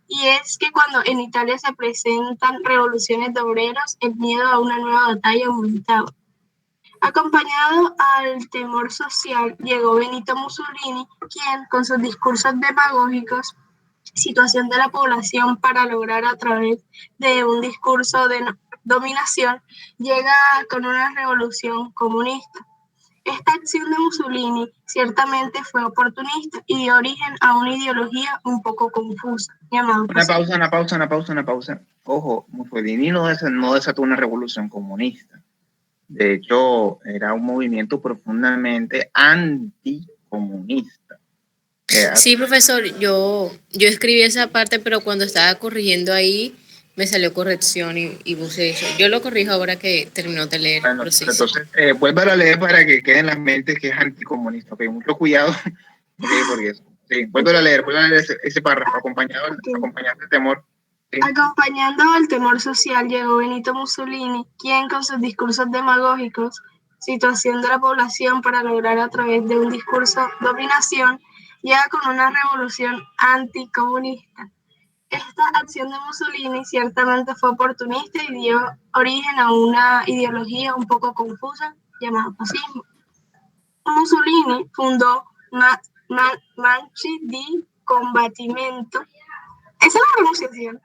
Y es que cuando en Italia se presentan revoluciones de obreros, el miedo a una nueva batalla aumentaba. Acompañado al temor social, llegó Benito Mussolini, quien, con sus discursos demagógicos, situación de la población para lograr a través de un discurso de dominación, llega con una revolución comunista. Esta acción de Mussolini ciertamente fue oportunista y dio origen a una ideología un poco confusa, llamada Una pausa. Ojo, Mussolini no desató una revolución comunista. De hecho, era un movimiento profundamente anticomunista. Sí, profesor, yo escribí esa parte, pero cuando estaba corrigiendo ahí, me salió corrección y puse eso. Yo lo corrijo ahora que terminó de leer. Bueno, entonces, vuelva a leer para que quede en la mente que es anticomunista. Okay, mucho cuidado. Okay, porque sí, vuelva a leer ese párrafo, acompañado del temor. Sí. Acompañando al temor social llegó Benito Mussolini, quien con sus discursos demagógicos, situación de la población para lograr a través de un discurso dominación, llega con una revolución anticomunista. Esta acción de Mussolini ciertamente fue oportunista y dio origen a una ideología un poco confusa llamada fascismo. Mussolini fundó Marchi di Combattimento. ¿Esa es la pronunciación?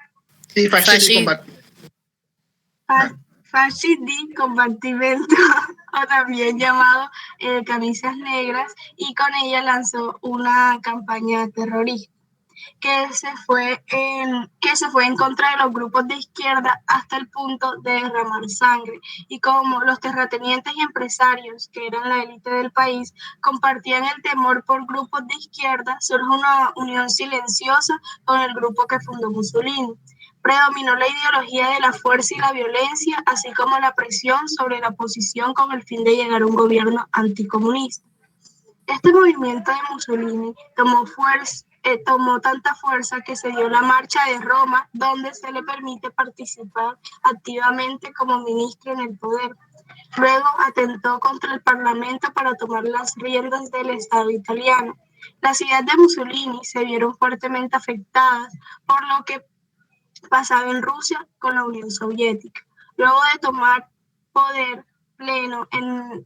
Sí, Fasci di Combattimento, o también llamado Camisas Negras, y con ella lanzó una campaña terrorista que se fue en contra de los grupos de izquierda hasta el punto de derramar sangre. Y como los terratenientes y empresarios, que eran la élite del país, compartían el temor por grupos de izquierda, surge una unión silenciosa con el grupo que fundó Mussolini. Predominó la ideología de la fuerza y la violencia, así como la presión sobre la oposición con el fin de llegar a un gobierno anticomunista. Este movimiento de Mussolini tomó tanta fuerza que se dio la Marcha de Roma, donde se le permite participar activamente como ministro en el poder. Luego atentó contra el Parlamento para tomar las riendas del Estado italiano. Las ideas de Mussolini se vieron fuertemente afectadas por lo que pasaba en Rusia con la Unión Soviética. Luego de tomar poder pleno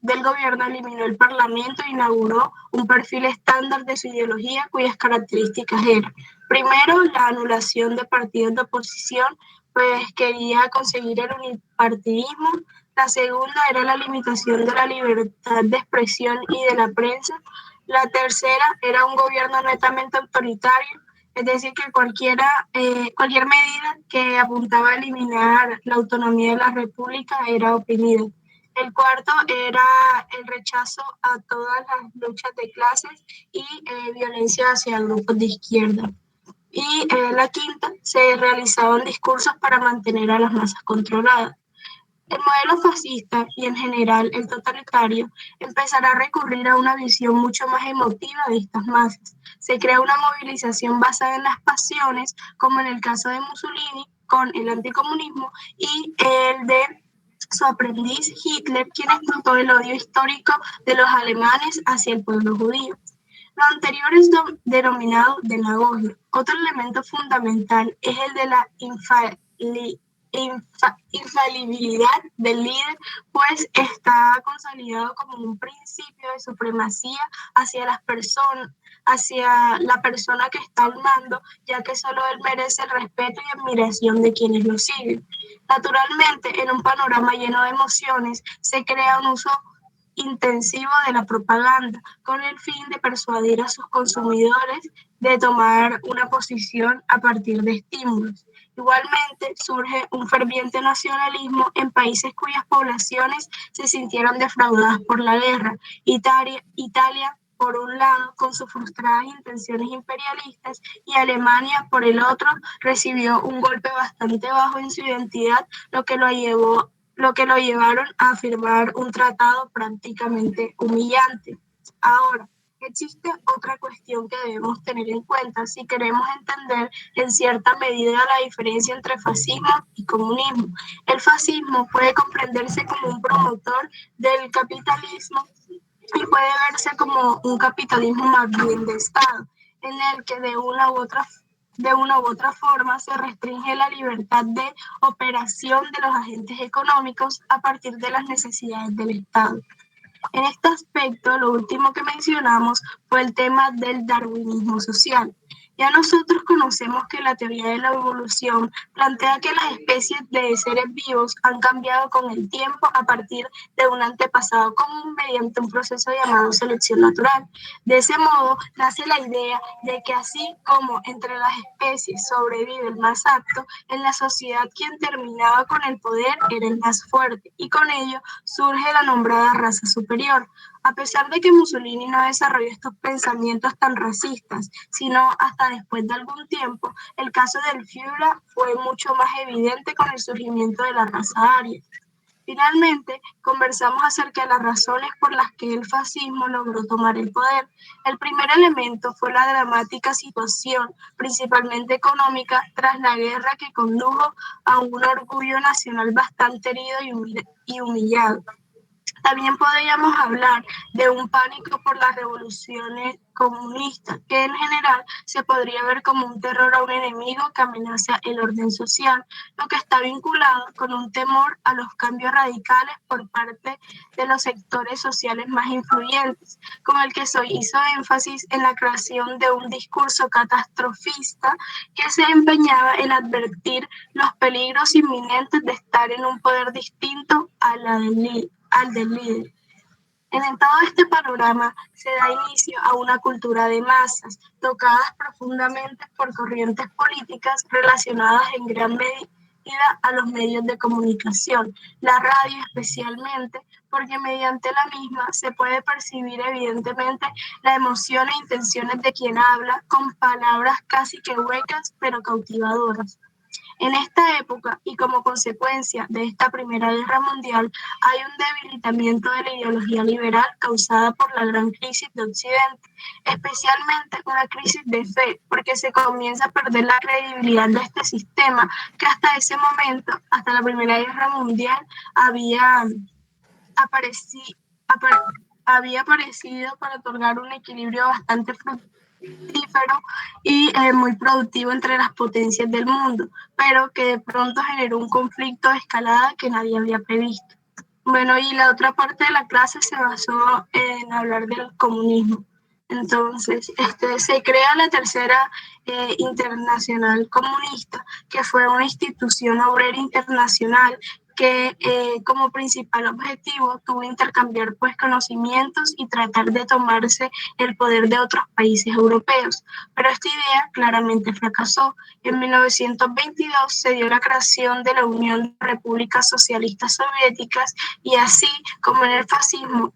del gobierno, eliminó el Parlamento e inauguró un perfil estándar de su ideología cuyas características eran, primero, la anulación de partidos de oposición, pues quería conseguir el unipartidismo. La segunda era la limitación de la libertad de expresión y de la prensa. La tercera era un gobierno netamente autoritario, es decir, que cualquier medida que apuntaba a eliminar la autonomía de la República era oprimida. El cuarto era el rechazo a todas las luchas de clases y violencia hacia grupos de izquierda. Y la quinta, se realizaban discursos para mantener a las masas controladas. El modelo fascista y en general el totalitario empezará a recurrir a una visión mucho más emotiva de estas masas. Se crea una movilización basada en las pasiones, como en el caso de Mussolini con el anticomunismo y el de su aprendiz Hitler, quien explotó el odio histórico de los alemanes hacia el pueblo judío. Lo anterior es denominado demagogia. Otro elemento fundamental es el de la infalibilidad del líder, pues está consolidado como un principio de supremacía hacia la persona que está al mando, ya que solo él merece el respeto y admiración de quienes lo siguen. Naturalmente, en un panorama lleno de emociones, se crea un uso intensivo de la propaganda con el fin de persuadir a sus consumidores de tomar una posición a partir de estímulos. Igualmente, surge un ferviente nacionalismo en países cuyas poblaciones se sintieron defraudadas por la guerra. Italia, por un lado, con sus frustradas intenciones imperialistas, y Alemania, por el otro, recibió un golpe bastante bajo en su identidad, lo que lo llevaron a firmar un tratado prácticamente humillante. Ahora, existe otra cuestión que debemos tener en cuenta si queremos entender en cierta medida la diferencia entre fascismo y comunismo. El fascismo puede comprenderse como un promotor del capitalismo y puede verse como un capitalismo más bien de Estado, en el que de una u otra de una u otra forma se restringe la libertad de operación de los agentes económicos a partir de las necesidades del Estado. En este aspecto, lo último que mencionamos fue el tema del darwinismo social. Ya nosotros conocemos que la teoría de la evolución plantea que las especies de seres vivos han cambiado con el tiempo a partir de un antepasado común mediante un proceso llamado selección natural. De ese modo, nace la idea de que así como entre las especies sobrevive el más apto, en la sociedad quien terminaba con el poder era el más fuerte, y con ello surge la nombrada raza superior. A pesar de que Mussolini no desarrolló estos pensamientos tan racistas, sino hasta después de algún tiempo, el caso del Führer fue mucho más evidente con el surgimiento de la raza aria. Finalmente, conversamos acerca de las razones por las que el fascismo logró tomar el poder. El primer elemento fue la dramática situación, principalmente económica, tras la guerra que condujo a un orgullo nacional bastante herido y humillado. También podríamos hablar de un pánico por las revoluciones comunistas, que en general se podría ver como un terror a un enemigo que amenaza el orden social, lo que está vinculado con un temor a los cambios radicales por parte de los sectores sociales más influyentes, con el que se hizo énfasis en la creación de un discurso catastrofista que se empeñaba en advertir los peligros inminentes de estar en un poder distinto a la al del líder. En todo este panorama se da inicio a una cultura de masas, tocadas profundamente por corrientes políticas relacionadas en gran medida a los medios de comunicación, la radio especialmente, porque mediante la misma se puede percibir evidentemente la emoción e intenciones de quien habla con palabras casi que huecas pero cautivadoras. En esta época y como consecuencia de esta Primera Guerra Mundial, hay un debilitamiento de la ideología liberal causada por la gran crisis de Occidente, especialmente una crisis de fe, porque se comienza a perder la credibilidad de este sistema que hasta ese momento, hasta la Primera Guerra Mundial, apareci- había aparecido para otorgar un equilibrio bastante fructífero y muy productivo entre las potencias del mundo, pero que de pronto generó un conflicto de escalada que nadie había previsto. Bueno, y la otra parte de la clase se basó en hablar del comunismo. Entonces, se crea la Tercera Internacional Comunista, que fue una institución obrera internacional que como principal objetivo tuvo intercambiar pues conocimientos y tratar de tomarse el poder de otros países europeos. Pero esta idea claramente fracasó. En 1922 se dio la creación de la Unión de Repúblicas Socialistas Soviéticas y así como el fascismo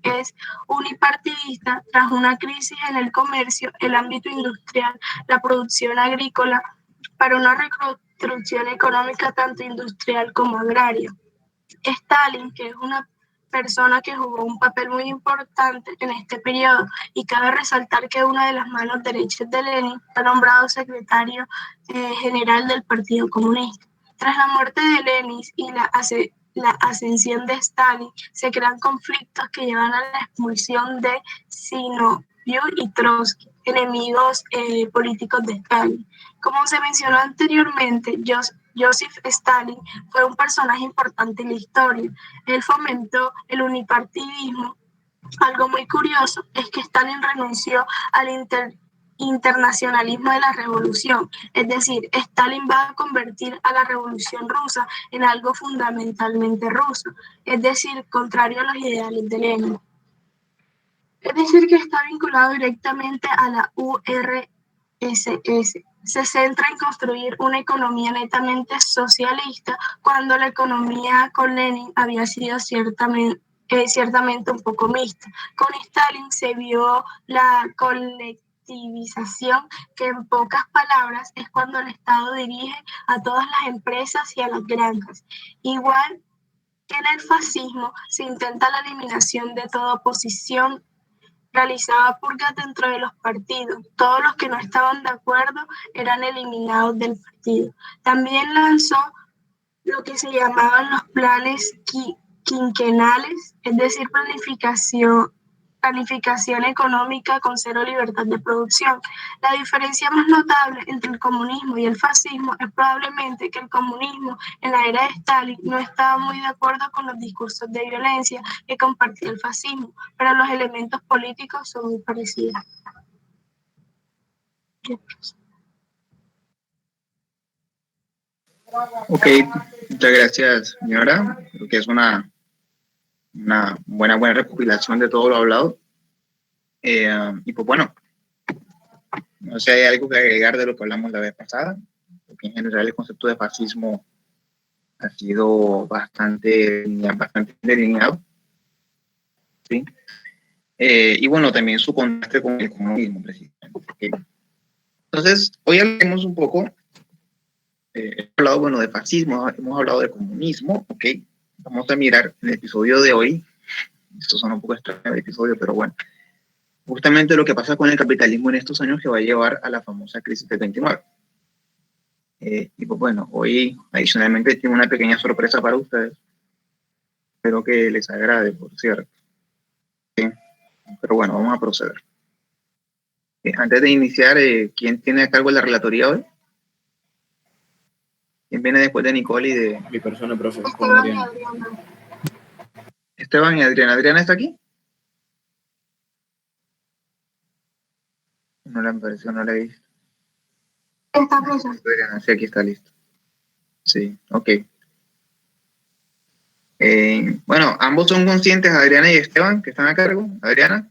es unipartidista, tras una crisis en el comercio, el ámbito industrial, la producción agrícola, para una reconstrucción económica tanto industrial como agraria. Stalin, que es una persona que jugó un papel muy importante en este periodo, y cabe resaltar que una de las manos derechas de Lenin fue nombrado secretario general del Partido Comunista. Tras la muerte de Lenin y la ascensión de Stalin, se crean conflictos que llevan a la expulsión de Zinoviev y Trotsky, enemigos políticos de Stalin. Como se mencionó anteriormente, Joseph Stalin fue un personaje importante en la historia. Él fomentó el unipartidismo. Algo muy curioso es que Stalin renunció al internacionalismo de la revolución, es decir, Stalin va a convertir a la revolución rusa en algo fundamentalmente ruso, es decir, contrario a los ideales de Lenin. Es decir, que está vinculado directamente a la URSS. Se centra en construir una economía netamente socialista cuando la economía con Lenin había sido ciertamente un poco mixta. Con Stalin se vio la colectivización, que en pocas palabras es cuando el Estado dirige a todas las empresas y a las granjas. Igual que en el fascismo se intenta la eliminación de toda oposición, realizaba purgas dentro de los partidos. Todos los que no estaban de acuerdo eran eliminados del partido. También lanzó lo que se llamaban los planes quinquenales, es decir, planificación económica con cero libertad de producción. La diferencia más notable entre el comunismo y el fascismo es probablemente que el comunismo en la era de Stalin no estaba muy de acuerdo con los discursos de violencia que compartía el fascismo, pero los elementos políticos son muy parecidos. Ok, muchas gracias, señora. Creo que es una buena recopilación de todo lo hablado. Y pues bueno, no sé, hay algo que agregar de lo que hablamos la vez pasada, porque en general el concepto de fascismo ha sido bastante delineado, ¿sí? Y bueno, también su contraste con el comunismo, precisamente. ¿Okay? Entonces, hoy hablaremos un poco, hemos hablado, bueno, de fascismo, hemos hablado de comunismo, ¿ok? Vamos a mirar el episodio de hoy. Esto suena un poco extraño el episodio, pero bueno. Justamente lo que pasa con el capitalismo en estos años que va a llevar a la famosa crisis del 29. Y pues bueno, hoy adicionalmente tengo una pequeña sorpresa para ustedes. Espero que les agrade, por cierto. ¿Sí? Pero bueno, vamos a proceder. Antes de iniciar, ¿quién tiene a cargo la relatoría hoy? ¿Quién viene después de Nicole y de mi persona, profe? Esteban y Adriana. Esteban y Adriana. ¿Adriana está aquí? No la apareció, no la he visto. Está presente. Adriana, sí, aquí está listo. Sí, ok. Bueno, ambos son conscientes, Adriana y Esteban, que están a cargo. Adriana.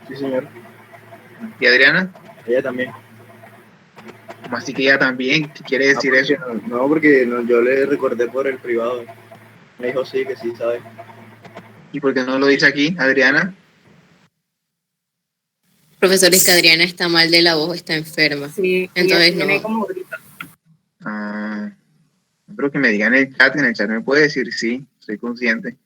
Sí, señor. ¿Y Adriana? Ella también. ¿Cómo así que ella también? ¿Qué quiere decir eso? No, porque yo le recordé por el privado. Me dijo sí, que sí, sabe. ¿Y por qué no lo dice aquí, Adriana? Profesor, es que Adriana está mal de la voz, está enferma. Sí, entonces tiene no. como grita. Espero que me digan en el chat me puede decir sí, soy consciente.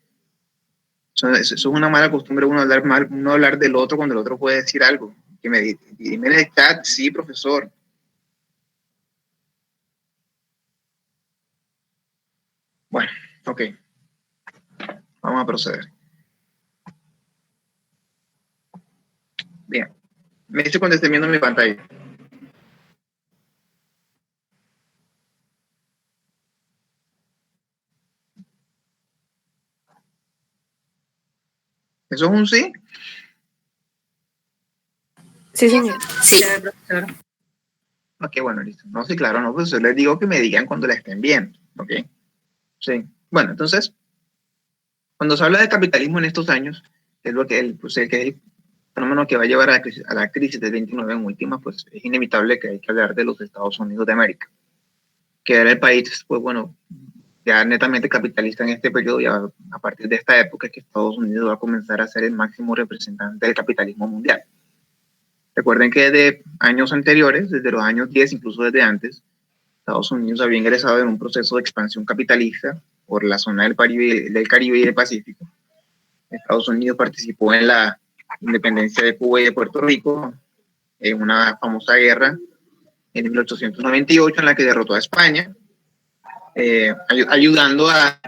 Eso es una mala costumbre, uno hablar del otro cuando el otro puede decir algo. Que me dime en el chat, sí, profesor. Bueno, ok. Vamos a proceder. Bien. Me dice cuando esté viendo mi pantalla. ¿Eso es un sí? Sí, señor. Sí. Profesor. Ok, bueno, listo. No, sí, claro, no, pues yo les digo que me digan cuando la estén viendo. Ok. Sí. Bueno, entonces, cuando se habla de capitalismo en estos años, es lo que el fenómeno que va a llevar a la crisis del 29 en última, pues es inevitable que hay que hablar de los Estados Unidos de América, que era el país, pues bueno, ya netamente capitalista en este periodo, ya a partir de esta época que Estados Unidos va a comenzar a ser el máximo representante del capitalismo mundial. Recuerden que de años anteriores, desde los años 10, incluso desde antes, Estados Unidos había ingresado en un proceso de expansión capitalista por la zona del Caribe y del Pacífico. Estados Unidos participó en la independencia de Cuba y de Puerto Rico, en una famosa guerra en 1898 en la que derrotó a España, ayudando a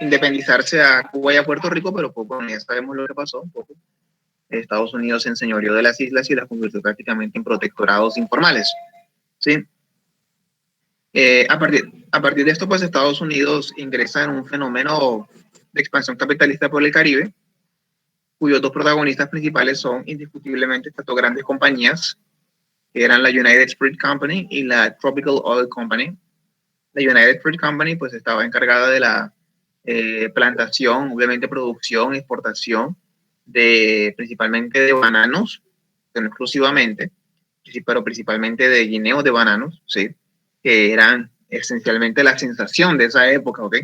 independizarse a Cuba y a Puerto Rico, pero poco, ya sabemos lo que pasó un poco. Estados Unidos se enseñoreó de las islas y las convirtió prácticamente en protectorados informales. ¿Sí? A partir de esto, pues Estados Unidos ingresa en un fenómeno de expansión capitalista por el Caribe, cuyos dos protagonistas principales son indiscutiblemente estas dos grandes compañías, que eran la United Fruit Company y la Tropical Oil Company. La United Fruit Company pues estaba encargada de la plantación, obviamente producción, exportación principalmente de bananos, que no exclusivamente, pero principalmente de guineos de bananos, ¿sí? Que eran esencialmente la sensación de esa época, ¿ok?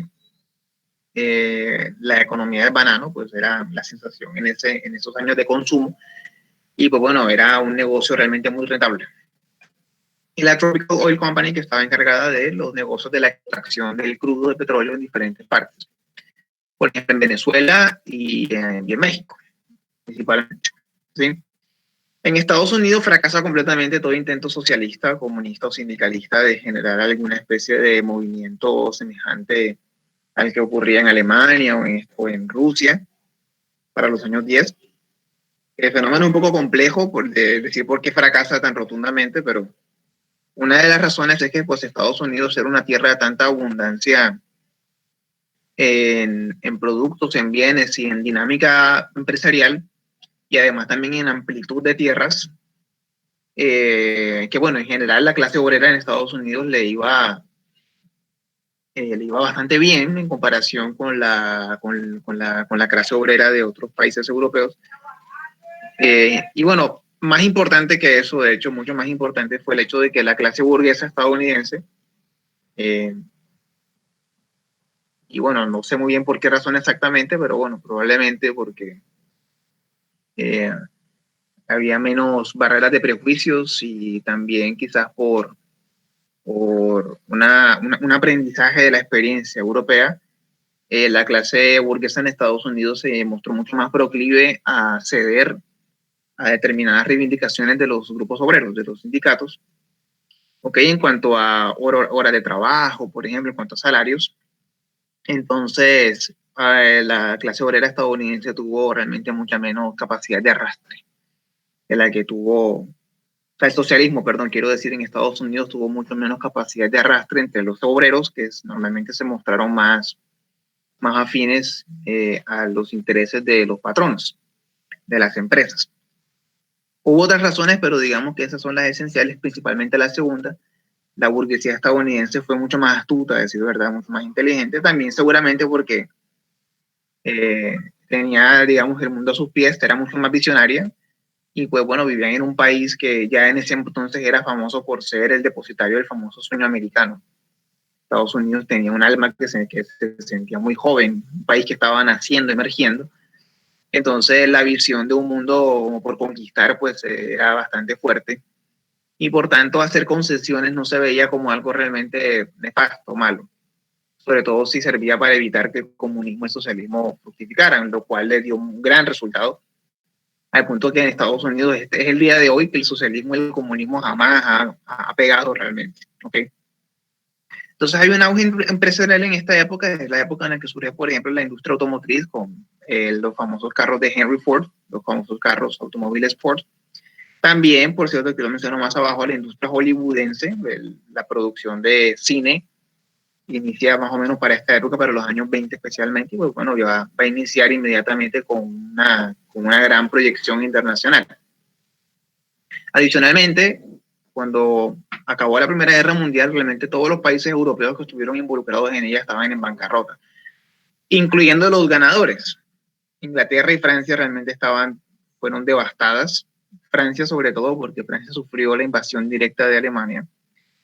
La economía del banano pues era la sensación en esos años de consumo y pues bueno, era un negocio realmente muy rentable. Y la Tropical Oil Company, que estaba encargada de los negocios de la extracción del crudo de petróleo en diferentes partes, por ejemplo en Venezuela y en México principalmente, ¿sí? En Estados Unidos fracasa completamente todo intento socialista, comunista o sindicalista de generar alguna especie de movimiento semejante al que ocurría en Alemania o en Rusia para los años 10. El fenómeno es un poco complejo por decir por qué fracasa tan rotundamente, pero una de las razones es que pues, Estados Unidos era una tierra de tanta abundancia en productos, en bienes y en dinámica empresarial, y además también en amplitud de tierras, que bueno, en general la clase obrera en Estados Unidos le iba bastante bien en comparación con la clase obrera de otros países europeos. Y bueno, más importante que eso, de hecho, mucho más importante fue el hecho de que la clase burguesa estadounidense, y bueno, no sé muy bien por qué razón exactamente, pero bueno, probablemente porque había menos barreras de prejuicios y también quizás por un aprendizaje de la experiencia europea, la clase burguesa en Estados Unidos se mostró mucho más proclive a ceder a determinadas reivindicaciones de los grupos obreros, de los sindicatos, en cuanto a horas de trabajo, por ejemplo, en cuanto a salarios. Entonces, la clase obrera estadounidense tuvo realmente mucha menos capacidad de arrastre de la que tuvo, el socialismo, perdón, quiero decir, en Estados Unidos tuvo mucho menos capacidad de arrastre entre los obreros, que normalmente se mostraron más afines a los intereses de los patronos, de las empresas. Hubo otras razones, pero digamos que esas son las esenciales, principalmente la segunda. La burguesía estadounidense fue mucho más astuta, a decir verdad, mucho más inteligente, también seguramente porque tenía, digamos, el mundo a sus pies, era mucho más visionaria, y pues bueno, vivían en un país que ya en ese entonces era famoso por ser el depositario del famoso sueño americano. Estados Unidos tenía un alma que se sentía muy joven, un país que estaba naciendo, emergiendo. Entonces la visión de un mundo por conquistar pues era bastante fuerte, y por tanto hacer concesiones no se veía como algo realmente nefasto, malo, sobre todo si servía para evitar que el comunismo y el socialismo fructificaran, lo cual le dio un gran resultado, al punto que en Estados Unidos este es el día de hoy que el socialismo y el comunismo jamás ha pegado realmente. ¿Okay? Entonces hay un auge empresarial en esta época, es la época en la que surge, por ejemplo, la industria automotriz con los famosos carros de Henry Ford, los famosos carros automóviles Ford. También, por cierto, que lo menciono más abajo, la industria hollywoodense, la producción de cine, inicia más o menos para esta época, para los años 20 especialmente, y pues bueno, va a iniciar inmediatamente con una gran proyección internacional. Adicionalmente, cuando acabó la Primera Guerra Mundial, realmente todos los países europeos que estuvieron involucrados en ella estaban en bancarrota, incluyendo los ganadores. Inglaterra y Francia realmente fueron devastadas. Francia sobre todo porque Francia sufrió la invasión directa de Alemania.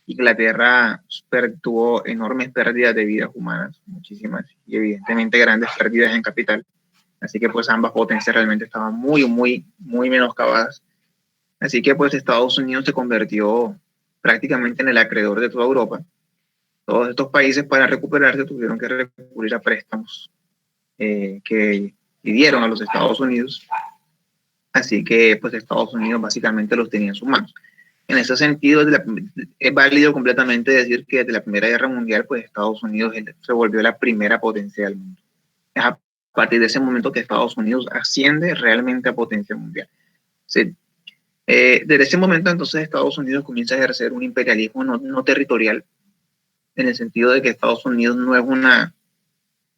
Inglaterra tuvo enormes pérdidas de vidas humanas, muchísimas, y evidentemente grandes pérdidas en capital. Así que pues ambas potencias realmente estaban muy, muy, muy menoscabadas. Así que pues Estados Unidos se convirtió prácticamente en el acreedor de toda Europa. Todos estos países para recuperarse tuvieron que recurrir a préstamos que dieron a los Estados Unidos. Así que pues Estados Unidos básicamente los tenía en sus manos. En ese sentido, es válido completamente decir que desde la Primera Guerra Mundial, pues Estados Unidos se volvió la primera potencia del mundo. Es a partir de ese momento que Estados Unidos asciende realmente a potencia mundial. Sí. Desde ese momento, entonces, Estados Unidos comienza a ejercer un imperialismo no territorial, en el sentido de que Estados Unidos no es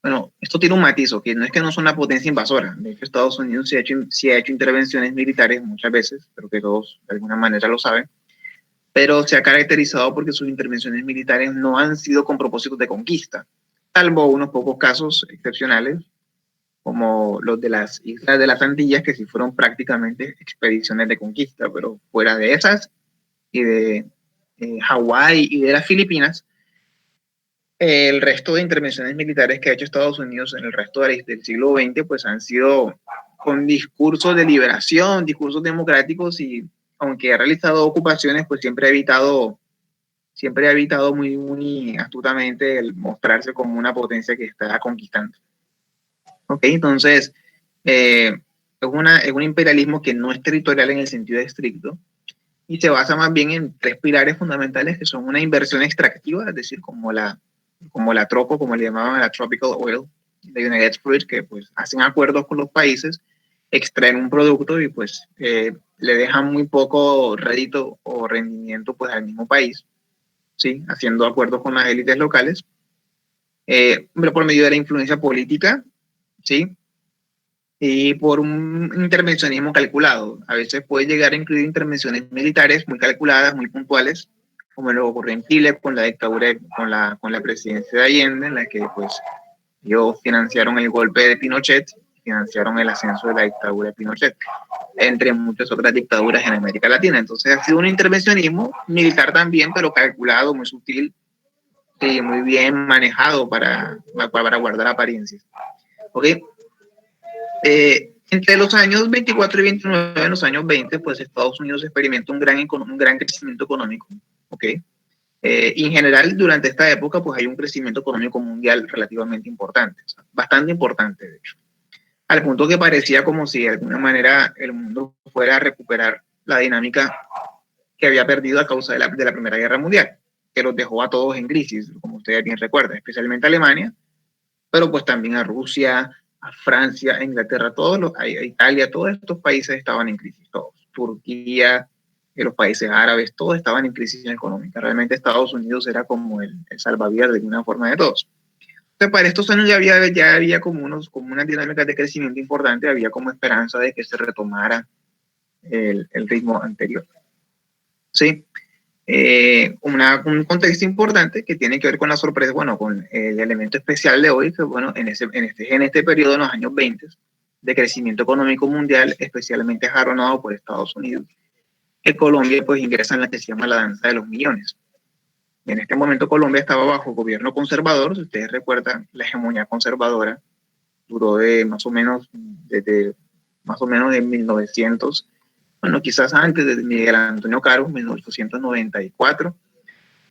bueno, esto tiene un matiz, que no es que no es una potencia invasora. De hecho, Estados Unidos sí ha hecho intervenciones militares muchas veces, pero que todos de alguna manera lo saben, pero se ha caracterizado porque sus intervenciones militares no han sido con propósitos de conquista, salvo unos pocos casos excepcionales, como los de las Islas de las Antillas, que sí fueron prácticamente expediciones de conquista, pero fuera de esas, y de Hawái y de las Filipinas, el resto de intervenciones militares que ha hecho Estados Unidos en el resto del siglo XX pues han sido con discursos de liberación, discursos democráticos, y aunque ha realizado ocupaciones, pues siempre ha evitado muy, muy astutamente el mostrarse como una potencia que está conquistando. Entonces, es un imperialismo que no es territorial en el sentido estricto, y se basa más bien en tres pilares fundamentales que son una inversión extractiva, es decir, como la tropo, como le llamaban, la Tropical Oil, de United Fruit, que pues hacen acuerdos con los países extraer un producto y pues le dejan muy poco rédito o rendimiento pues al mismo país, ¿sí? Haciendo acuerdos con las élites locales, por medio de la influencia política, ¿sí? Y por un intervencionismo calculado. A veces puede llegar a incluir intervenciones militares muy calculadas, muy puntuales, como lo ocurrió en Chile con la dictadura, con la presidencia de Allende, en la que pues ellos financiaron el golpe de Pinochet, financiaron el ascenso de la dictadura de Pinochet, entre muchas otras dictaduras en América Latina. Entonces ha sido un intervencionismo militar también, pero calculado, muy sutil, y muy bien manejado para guardar apariencias. ¿Ok? Entre los años 24 y 29, en los años 20, pues Estados Unidos experimenta un gran crecimiento económico. ¿Ok? Y en general, durante esta época, pues hay un crecimiento económico mundial relativamente importante, o sea, bastante importante, de hecho, al punto que parecía como si de alguna manera el mundo fuera a recuperar la dinámica que había perdido a causa de la Primera Guerra Mundial, que los dejó a todos en crisis, como ustedes bien recuerdan, especialmente a Alemania, pero pues también a Rusia, a Francia, a Inglaterra, a Italia, todos estos países estaban en crisis, todos, Turquía, los países árabes, todos estaban en crisis económica. Realmente Estados Unidos era como el salvavidas de una forma de todos. Entonces, para estos años ya había como unas dinámicas de crecimiento importante, había como esperanza de que se retomara el ritmo anterior. Sí. Un contexto importante que tiene que ver con la sorpresa, bueno, con el elemento especial de hoy, que bueno, en este periodo, en los años 20, de crecimiento económico mundial, especialmente jalonado por Estados Unidos, que Colombia pues ingresa en la que se llama la danza de los millones. En este momento Colombia estaba bajo gobierno conservador, si ustedes recuerdan, la hegemonía conservadora duró desde más o menos de 1900, bueno, quizás antes de Miguel Antonio Caro, 1894,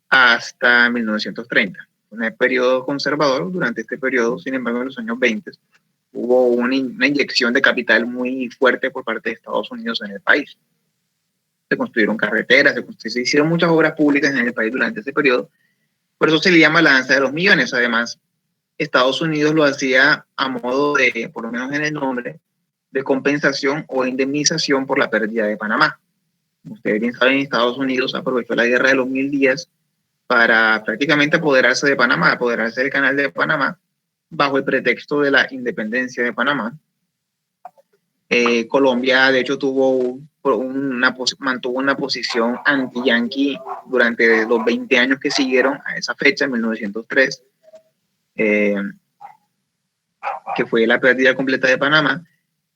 hasta 1930. En el periodo conservador, durante este periodo, sin embargo, en los años 20, hubo una inyección de capital muy fuerte por parte de Estados Unidos en el país. Se construyeron carreteras, se hicieron muchas obras públicas en el país durante ese periodo. Por eso se le llama la danza de los millones. Además, Estados Unidos lo hacía a modo de, por lo menos en el nombre, de compensación o indemnización por la pérdida de Panamá. Ustedes bien saben, Estados Unidos aprovechó la guerra de los 1000 días para prácticamente apoderarse de Panamá, apoderarse del canal de Panamá, bajo el pretexto de la independencia de Panamá. Colombia, de hecho, mantuvo una posición anti-yanqui durante los 20 años que siguieron a esa fecha, en 1903, que fue la pérdida completa de Panamá,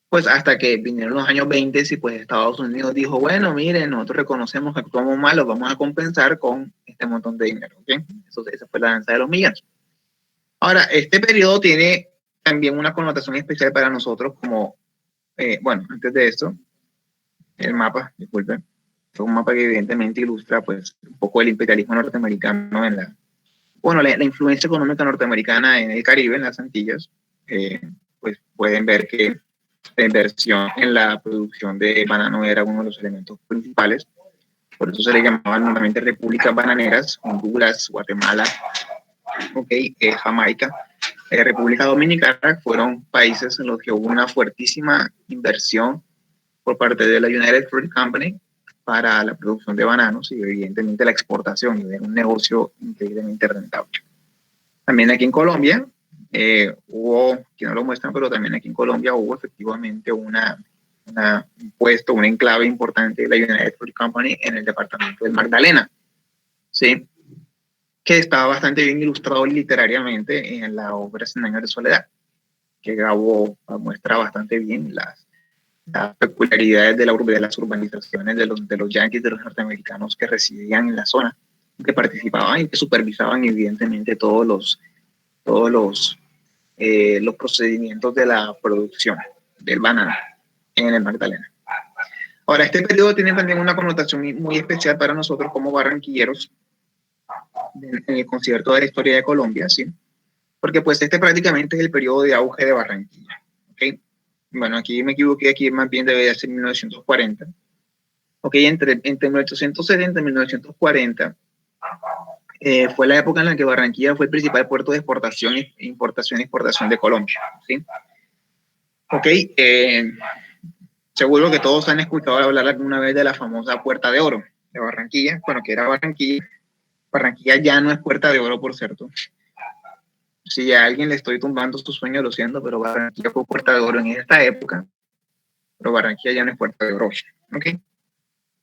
pues hasta que vinieron los años 20 y pues Estados Unidos dijo, bueno, miren, nosotros reconocemos que actuamos mal, los vamos a compensar con este montón de dinero, ¿ok? Esa fue la danza de los millones. Ahora, este periodo tiene también una connotación especial para nosotros como, bueno, antes de esto, el mapa, disculpen, fue un mapa que evidentemente ilustra pues un poco el imperialismo norteamericano en la influencia económica norteamericana en el Caribe, en las Antillas. Pues pueden ver que la inversión en la producción de banano era uno de los elementos principales. Por eso se le llamaban normalmente repúblicas bananeras, Honduras, Guatemala, Jamaica, República Dominicana, fueron países en los que hubo una fuertísima inversión por parte de la United Fruit Company para la producción de bananos y evidentemente la exportación, y era un negocio increíblemente rentable. También aquí en Colombia hubo, que no lo muestran, pero también aquí en Colombia hubo efectivamente un puesto, un enclave importante de la United Fruit Company en el departamento del Magdalena, ¿sí? Que estaba bastante bien ilustrado literariamente en la obra 100 años de soledad, que Gabo muestra bastante bien las peculiaridades de las urbanizaciones de los yanquis, de los norteamericanos que residían en la zona, que participaban y que supervisaban evidentemente todos los procedimientos de la producción del banano en el Magdalena. Ahora, este periodo tiene también una connotación muy especial para nosotros como barranquilleros en el concierto de la historia de Colombia, ¿sí? Porque pues este prácticamente es el periodo de auge de Barranquilla, ¿ok? Bueno, aquí me equivoqué, aquí más bien debería ser 1940. Ok, entre 1870 y 1940 fue la época en la que Barranquilla fue el principal puerto de exportación de Colombia, ¿sí? Ok, seguro que todos han escuchado hablar alguna vez de la famosa Puerta de Oro de Barranquilla, bueno, que era Barranquilla. Barranquilla ya no es Puerta de Oro, por cierto. Si a alguien le estoy tumbando su sueño, lo siento, pero Barranquilla fue Puerta de Oro en esta época, pero Barranquilla ya no es Puerta de Oro, ¿ok?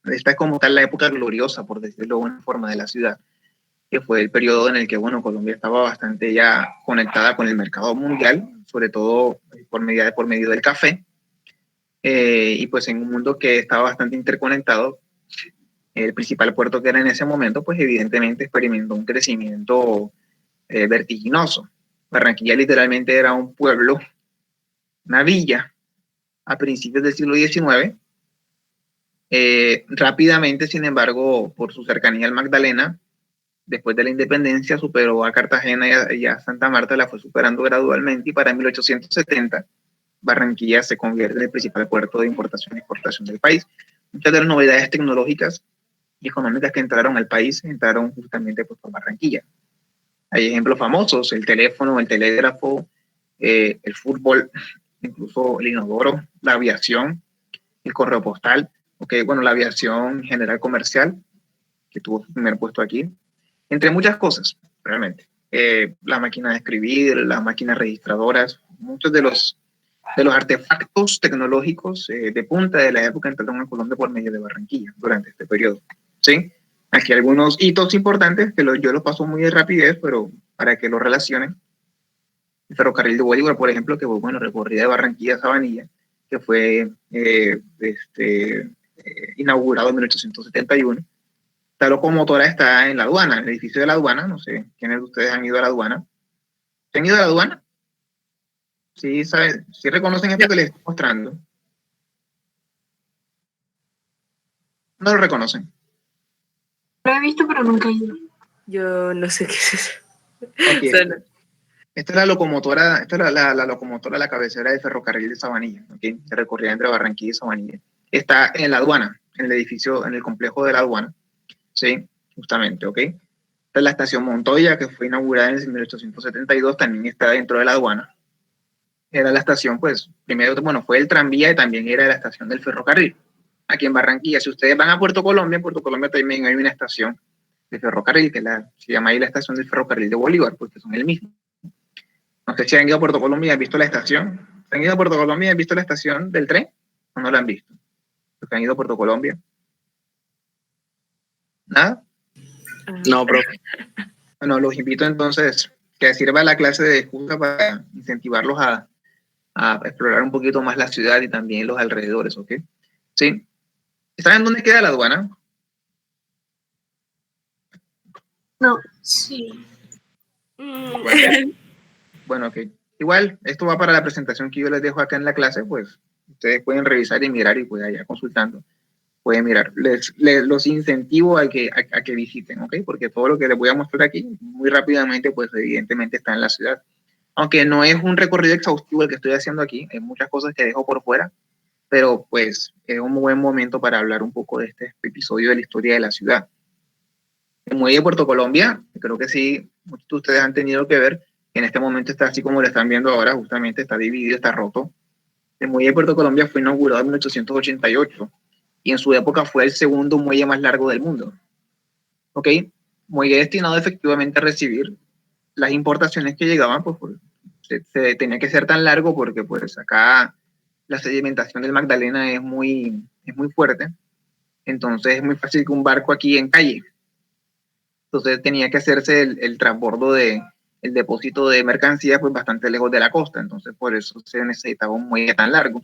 Esta es como tal la época gloriosa, por decirlo de una forma, de la ciudad, que fue el periodo en el que, bueno, Colombia estaba bastante ya conectada con el mercado mundial, sobre todo por medio del café, y pues en un mundo que estaba bastante interconectado, el principal puerto que era en ese momento, pues evidentemente experimentó un crecimiento vertiginoso. Barranquilla literalmente era un pueblo, una villa, a principios del siglo XIX. Rápidamente, sin embargo, por su cercanía al Magdalena, después de la independencia, superó a Cartagena y a Santa Marta, la fue superando gradualmente, y para 1870 Barranquilla se convierte en el principal puerto de importación y exportación del país. Muchas de las novedades tecnológicas y económicas que entraron al país entraron justamente pues, por Barranquilla. Hay ejemplos famosos: el teléfono, el telégrafo, el fútbol, incluso el inodoro, la aviación, el correo postal, bueno, la aviación general comercial, que tuvo su primer puesto aquí, entre muchas cosas, realmente. La máquina de escribir, las máquinas registradoras, muchos de los artefactos tecnológicos de punta de la época entraron a Colombia por medio de Barranquilla durante este periodo, ¿sí? Aquí algunos hitos importantes que yo los paso muy de rapidez, pero para que lo relacionen. El ferrocarril de Bolívar, por ejemplo, que fue, bueno, recorrida de Barranquilla a Sabanilla, que fue inaugurado en 1871. Esta locomotora está en la aduana, en el edificio de la aduana. No sé quiénes de ustedes han ido a la aduana. ¿Han ido a la aduana? Sí, ¿saben? Sí reconocen esto que les estoy mostrando. No lo reconocen. Lo he visto, pero nunca he ido. Yo no sé qué es eso. Okay. Esta es la locomotora, la locomotora, la cabecera del ferrocarril de Sabanilla, ¿okay? Se recorría entre Barranquilla y Sabanilla. Está en la aduana, en el edificio, en el complejo de la aduana, ¿sí? Justamente, ¿ok? Esta es la estación Montoya, que fue inaugurada en 1872, también está dentro de la aduana. Era la estación, pues, primero, bueno, fue el tranvía y también era la estación del ferrocarril. Aquí en Barranquilla, si ustedes van a Puerto Colombia también hay una estación de ferrocarril, que se llama ahí la estación del ferrocarril de Bolívar, porque son el mismo. No sé si han ido a Puerto Colombia y han visto la estación. ¿Han ido a Puerto Colombia y han visto la estación del tren? ¿O no la han visto? ¿Los que han ido a Puerto Colombia? ¿Nada? No, profe. Bueno, los invito entonces que sirva la clase de excusa para incentivarlos a explorar un poquito más la ciudad y también los alrededores, ¿ok? ¿Sí? ¿Saben dónde queda la aduana? No. Sí. Bueno, ok. Igual, esto va para la presentación que yo les dejo acá en la clase, pues ustedes pueden revisar y mirar, y pues allá consultando pueden mirar. Los incentivo a que visiten, ¿ok? Porque todo lo que les voy a mostrar aquí, muy rápidamente, pues evidentemente está en la ciudad. Aunque no es un recorrido exhaustivo el que estoy haciendo aquí, hay muchas cosas que dejo por fuera, pero pues es un buen momento para hablar un poco de este episodio de la historia de la ciudad. El muelle de Puerto Colombia, creo que sí, muchos de ustedes han tenido que ver, en este momento está así como lo están viendo ahora, justamente está dividido, está roto. El muelle de Puerto Colombia fue inaugurado en 1888 y en su época fue el segundo muelle más largo del mundo. ¿Ok? Muelle destinado efectivamente a recibir las importaciones que llegaban, pues se tenía que ser tan largo porque pues acá la sedimentación del Magdalena es muy fuerte, entonces es muy fácil que un barco aquí encalle. Entonces tenía que hacerse el transbordo el depósito de mercancías pues bastante lejos de la costa, entonces por eso se necesitaba un muelle tan largo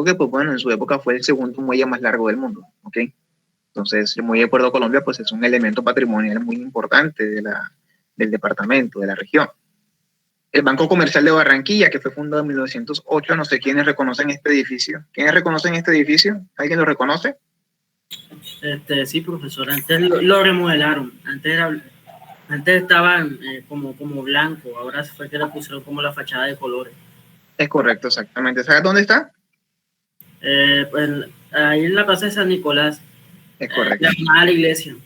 que pues bueno, en su época fue el segundo muelle más largo del mundo, ¿ok? Entonces el muelle de Puerto Colombia pues es un elemento patrimonial muy importante del departamento, de la región. El Banco Comercial de Barranquilla, que fue fundado en 1908, no sé quiénes reconocen este edificio. ¿Quiénes reconocen este edificio? ¿Alguien lo reconoce? Sí, profesor, antes lo remodelaron, antes estaban como blanco, ahora fue que le pusieron como la fachada de colores. Es correcto, exactamente. ¿Sabes dónde está? Pues, ahí en la plaza de San Nicolás. Es correcto. La iglesia.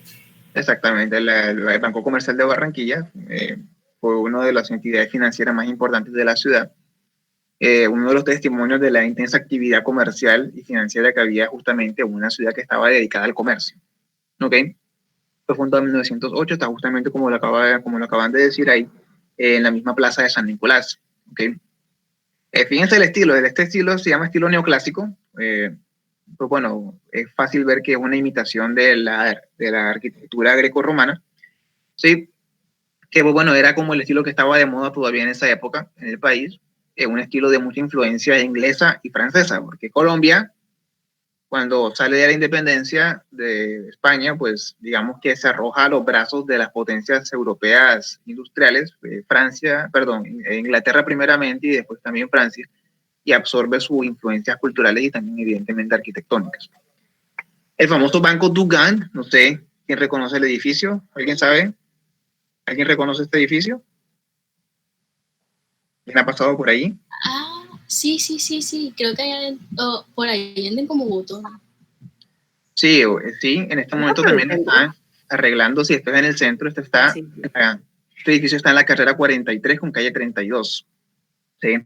Exactamente, el Banco Comercial de Barranquilla fue una de las entidades financieras más importantes de la ciudad. uno de los testimonios de la intensa actividad comercial y financiera que había justamente en una ciudad que estaba dedicada al comercio. ¿Ok? Fue fundado en 1908, está justamente como lo acaban de decir ahí, en la misma plaza de San Nicolás. ¿Ok? Fíjense el estilo, este estilo se llama estilo neoclásico. Pues bueno, es fácil ver que es una imitación de la arquitectura greco-romana, ¿sí? Que pues bueno, era como el estilo que estaba de moda todavía en esa época en el país, un estilo de mucha influencia inglesa y francesa, porque Colombia, cuando sale de la independencia de España, pues digamos que se arroja a los brazos de las potencias europeas industriales, Inglaterra primeramente y después también Francia, y absorbe sus influencias culturales y también evidentemente arquitectónicas. El famoso Banco Dugan, no sé quién reconoce el edificio, ¿alguien sabe? ¿Alguien reconoce este edificio? ¿Quién ha pasado por ahí? Sí, creo que hay, por ahí venden como botones. Sí, en este momento también están arreglando, si estás en el centro, este edificio está en la carrera 43 con calle 32. Sí.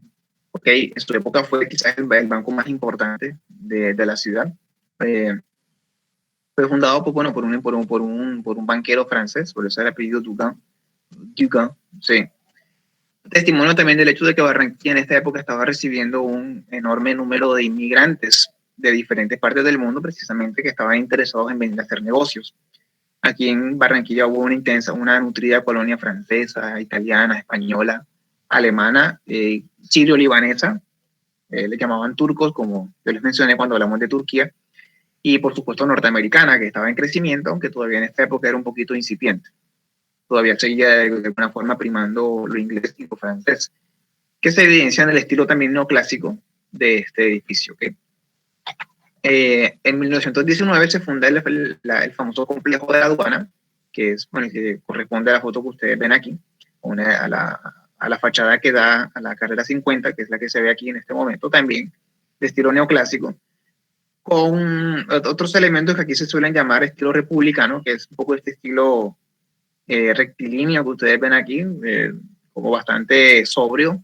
Ok, en su época fue quizás el banco más importante de la ciudad. Fue fundado por un banquero francés, por eso el apellido Dugan, sí. Testimonio también del hecho de que Barranquilla en esta época estaba recibiendo un enorme número de inmigrantes de diferentes partes del mundo, precisamente que estaban interesados en venir a hacer negocios. Aquí en Barranquilla hubo una nutrida colonia francesa, italiana, española, alemana, sirio-libanesa, le llamaban turcos, como yo les mencioné cuando hablamos de Turquía, y por supuesto norteamericana, que estaba en crecimiento, aunque todavía en esta época era un poquito incipiente. Todavía seguía de alguna forma primando lo inglés y lo francés, que se evidencia en el estilo también neoclásico de este edificio. ¿Okay? En 1919 se funda el famoso complejo de la aduana, que corresponde a la foto que ustedes ven aquí, a la fachada que da a la carrera 50, que es la que se ve aquí en este momento también, de estilo neoclásico, con otros elementos que aquí se suelen llamar estilo republicano, que es un poco este estilo rectilíneo que ustedes ven aquí, como bastante sobrio.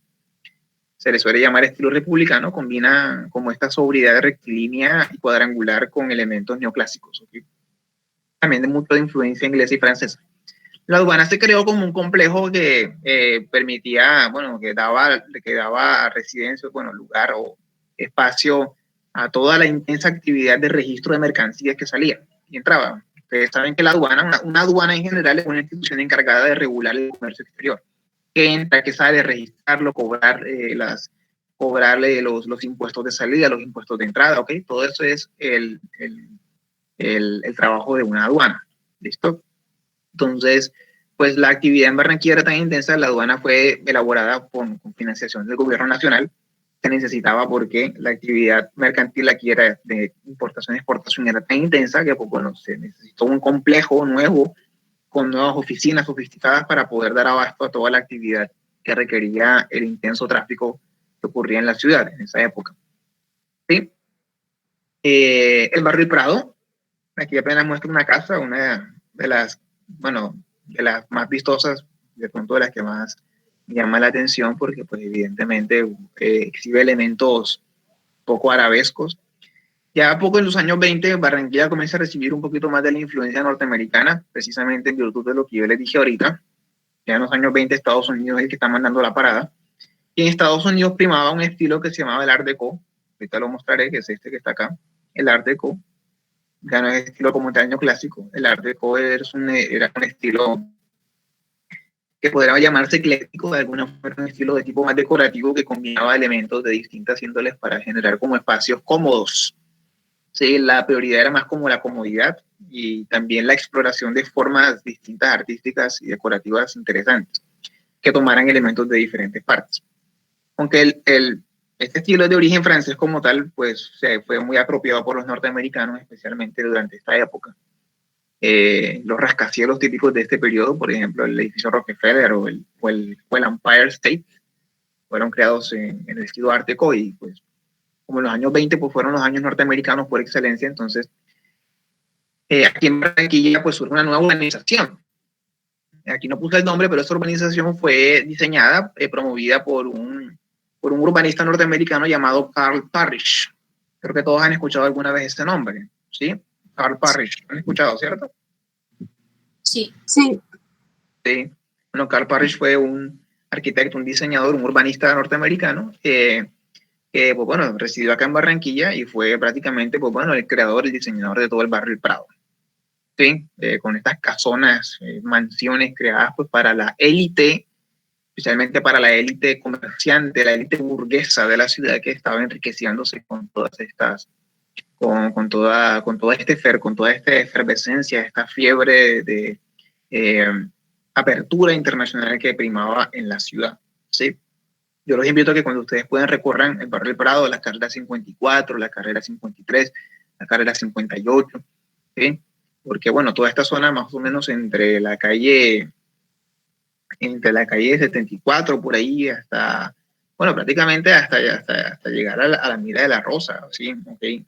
Se le suele llamar estilo republicano, combina como esta sobriedad rectilínea y cuadrangular con elementos neoclásicos, ¿okay? También de mucha influencia inglesa y francesa. La aduana se creó como un complejo que permitía, que daba residencia, lugar o espacio a toda la intensa actividad de registro de mercancías que salían y entraban. Ustedes saben que la aduana, una aduana en general es una institución encargada de regular el comercio exterior, que entra, que sale, registrarlo, cobrarle los impuestos de salida, los impuestos de entrada, ¿ok? Todo eso es el trabajo de una aduana, ¿listo? Entonces, pues la actividad en Barranquilla era tan intensa, la aduana fue elaborada con financiación del gobierno nacional, se necesitaba porque la actividad mercantil aquí era de importación y exportación, era tan intensa que se necesitó un complejo nuevo con nuevas oficinas sofisticadas para poder dar abasto a toda la actividad que requería el intenso tráfico que ocurría en la ciudad en esa época. ¿Sí? El barrio El Prado, aquí apenas muestra una casa, una de las más vistosas, de pronto de las que más llama la atención, porque pues evidentemente exhibe elementos poco arabescos. Ya poco en los años 20, Barranquilla comienza a recibir un poquito más de la influencia norteamericana, precisamente en virtud de lo que yo les dije ahorita. Ya en los años 20 Estados Unidos es el que está mandando la parada. Y en Estados Unidos primaba un estilo que se llamaba el Art Deco. Ahorita lo mostraré, que es este que está acá. El Art Deco. Ya no es estilo como el clásico. El Art Deco era un estilo que podría llamarse ecléctico, de alguna forma un estilo de tipo más decorativo que combinaba elementos de distintas índoles para generar como espacios cómodos. Sí, la prioridad era más como la comodidad y también la exploración de formas distintas artísticas y decorativas interesantes que tomaran elementos de diferentes partes. Aunque este estilo es de origen francés como tal, pues fue muy apropiado por los norteamericanos, especialmente durante esta época. Los rascacielos típicos de este periodo, por ejemplo, el edificio Rockefeller o el Empire State, fueron creados en el estilo Art Deco y pues como en los años 20 pues fueron los años norteamericanos por excelencia, entonces aquí en Barranquilla pues surge una nueva urbanización. Aquí no puse el nombre, pero esta urbanización fue diseñada, promovida por un por un urbanista norteamericano llamado Carl Parrish. Creo que todos han escuchado alguna vez este nombre, ¿sí? Carl Parrish, ¿han escuchado, cierto? Sí. Sí, Sí. Bueno, Carl Parrish fue un arquitecto, un diseñador, un urbanista norteamericano que pues bueno, residió acá en Barranquilla y fue prácticamente, pues bueno, el creador, el diseñador de todo el barrio El Prado. ¿Sí? Con estas casonas, mansiones creadas pues para la élite, especialmente para la élite comerciante, la élite burguesa de la ciudad que estaba enriqueciéndose con todas estas, con toda esta efervescencia, esta fiebre de apertura internacional que primaba en la ciudad. ¿Sí? Yo los invito a que cuando ustedes puedan recorran el barrio del Prado, la carrera 54, la carrera 53, la carrera 58, ¿sí? Porque bueno, toda esta zona más o menos entre la calle 74 por ahí hasta, bueno, prácticamente hasta llegar a la Mira de la Rosa, ¿sí? Okay.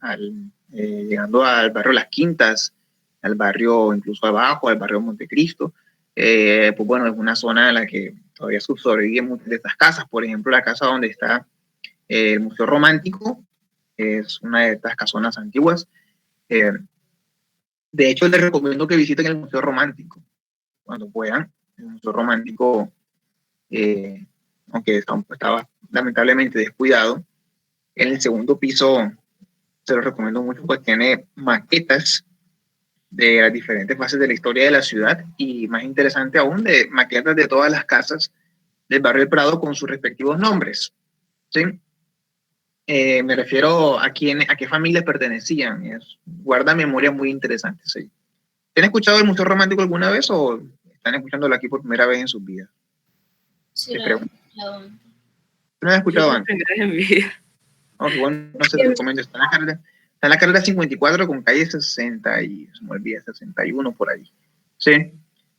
Llegando al barrio Las Quintas, al barrio incluso abajo, al barrio Montecristo, pues bueno, es una zona en la que todavía sobreviven muchas de estas casas. Por ejemplo, la casa donde está el Museo Romántico es una de estas casonas antiguas. De hecho, les recomiendo que visiten el Museo Romántico cuando puedan. El Museo Romántico, aunque estaba lamentablemente descuidado, en el segundo piso se lo recomiendo mucho, pues tiene maquetas de las diferentes fases de la historia de la ciudad y, más interesante aún, de maquetas de todas las casas del barrio del Prado con sus respectivos nombres. ¿Sí? Me refiero a qué familias pertenecían. Guarda memorias muy interesantes. ¿Sí? ¿Han escuchado el Museo Romántico alguna vez o están escuchándolo aquí por primera vez en sus vidas? Sí, ¿Te lo he pregunto? escuchado antes. ¿No lo has escuchado Yo antes? primera en mi vida. No, igual no se te recomiendo. Está en la carrera 54 con calle 60 y se me olvida, 61 por ahí. Sí.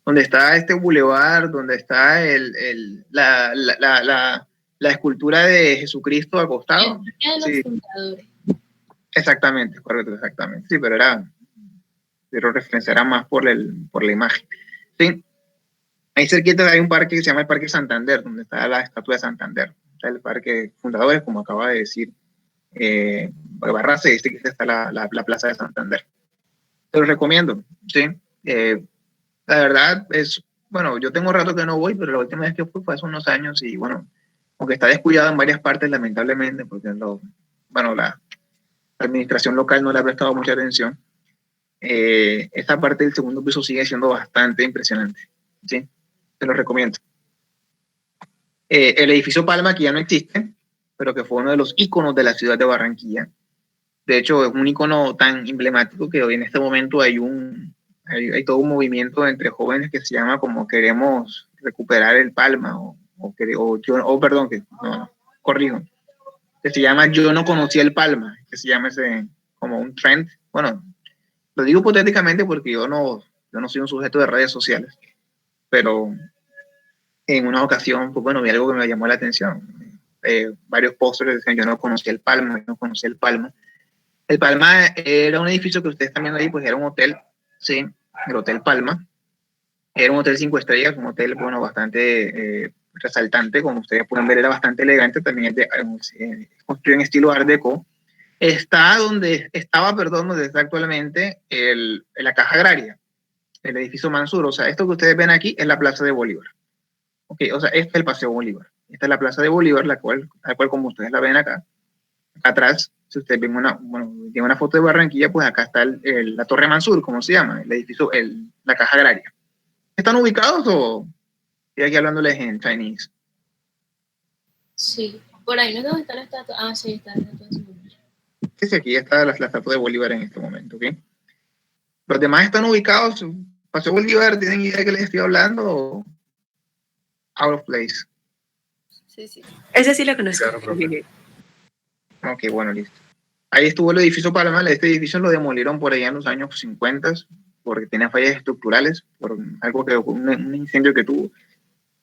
Donde está este bulevar, donde está la escultura de Jesucristo acostado. El Parque de los Sí, Fundadores. exactamente, correcto, exactamente. Sí, pero referenciará más por la imagen. Sí. Ahí cerquita hay un parque que se llama el Parque Santander, donde está la estatua de Santander. Está el Parque Fundadores, como acaba de decir Barraza, y que está la Plaza de Santander. Te lo recomiendo, ¿sí? La verdad es, bueno, yo tengo rato que no voy, pero la última vez que fui fue hace unos años y bueno, aunque está descuidado en varias partes, lamentablemente, porque la administración local no le ha prestado mucha atención, esta parte del segundo piso sigue siendo bastante impresionante, ¿sí? Te lo recomiendo. El edificio Palma, que ya no existe, pero que fue uno de los íconos de la ciudad de Barranquilla. De hecho, es un ícono tan emblemático que hoy en este momento hay todo un movimiento entre jóvenes que se llama como queremos recuperar el Palma, corrijo, que se llama Yo no conocía el Palma, que se llama ese como un trend. Bueno, lo digo hipotéticamente porque yo no soy un sujeto de redes sociales, pero en una ocasión, pues bueno, vi algo que me llamó la atención. Varios pósteres decían yo no conocía el Palma, yo no conocía el Palma. El Palma era un edificio que ustedes están viendo ahí, pues era un hotel, sí, el Hotel Palma. Era un hotel 5 estrellas, un hotel, bueno, bastante resaltante, como ustedes pueden ver, era bastante elegante, también construido en estilo Art Deco. Donde está actualmente la Caja Agraria, el edificio Mansur. O sea, esto que ustedes ven aquí es la Plaza de Bolívar. Okay, o sea, este es el Paseo Bolívar. Esta es la Plaza de Bolívar, la cual como ustedes la ven acá atrás, si ustedes ven tiene una foto de Barranquilla, pues acá está la Torre Mansur, ¿cómo se llama? El edificio, la Caja Agraria. ¿Están ubicados o estoy aquí hablándoles en Chinese? Sí, por ahí no es donde está la estatua. Ah, sí, está la estatua de su nombre. Sí, aquí está la estatua de Bolívar en este momento, ¿ok? ¿Los demás están ubicados? ¿Paseo Bolívar? ¿Tienen idea de qué les estoy hablando o out of place? Sí, sí. Ese sí lo conozco. Claro, ok, bueno, listo. Ahí estuvo el edificio Palma. Este edificio lo demolieron por allá en los años 50 porque tenía fallas estructurales, por un incendio que tuvo.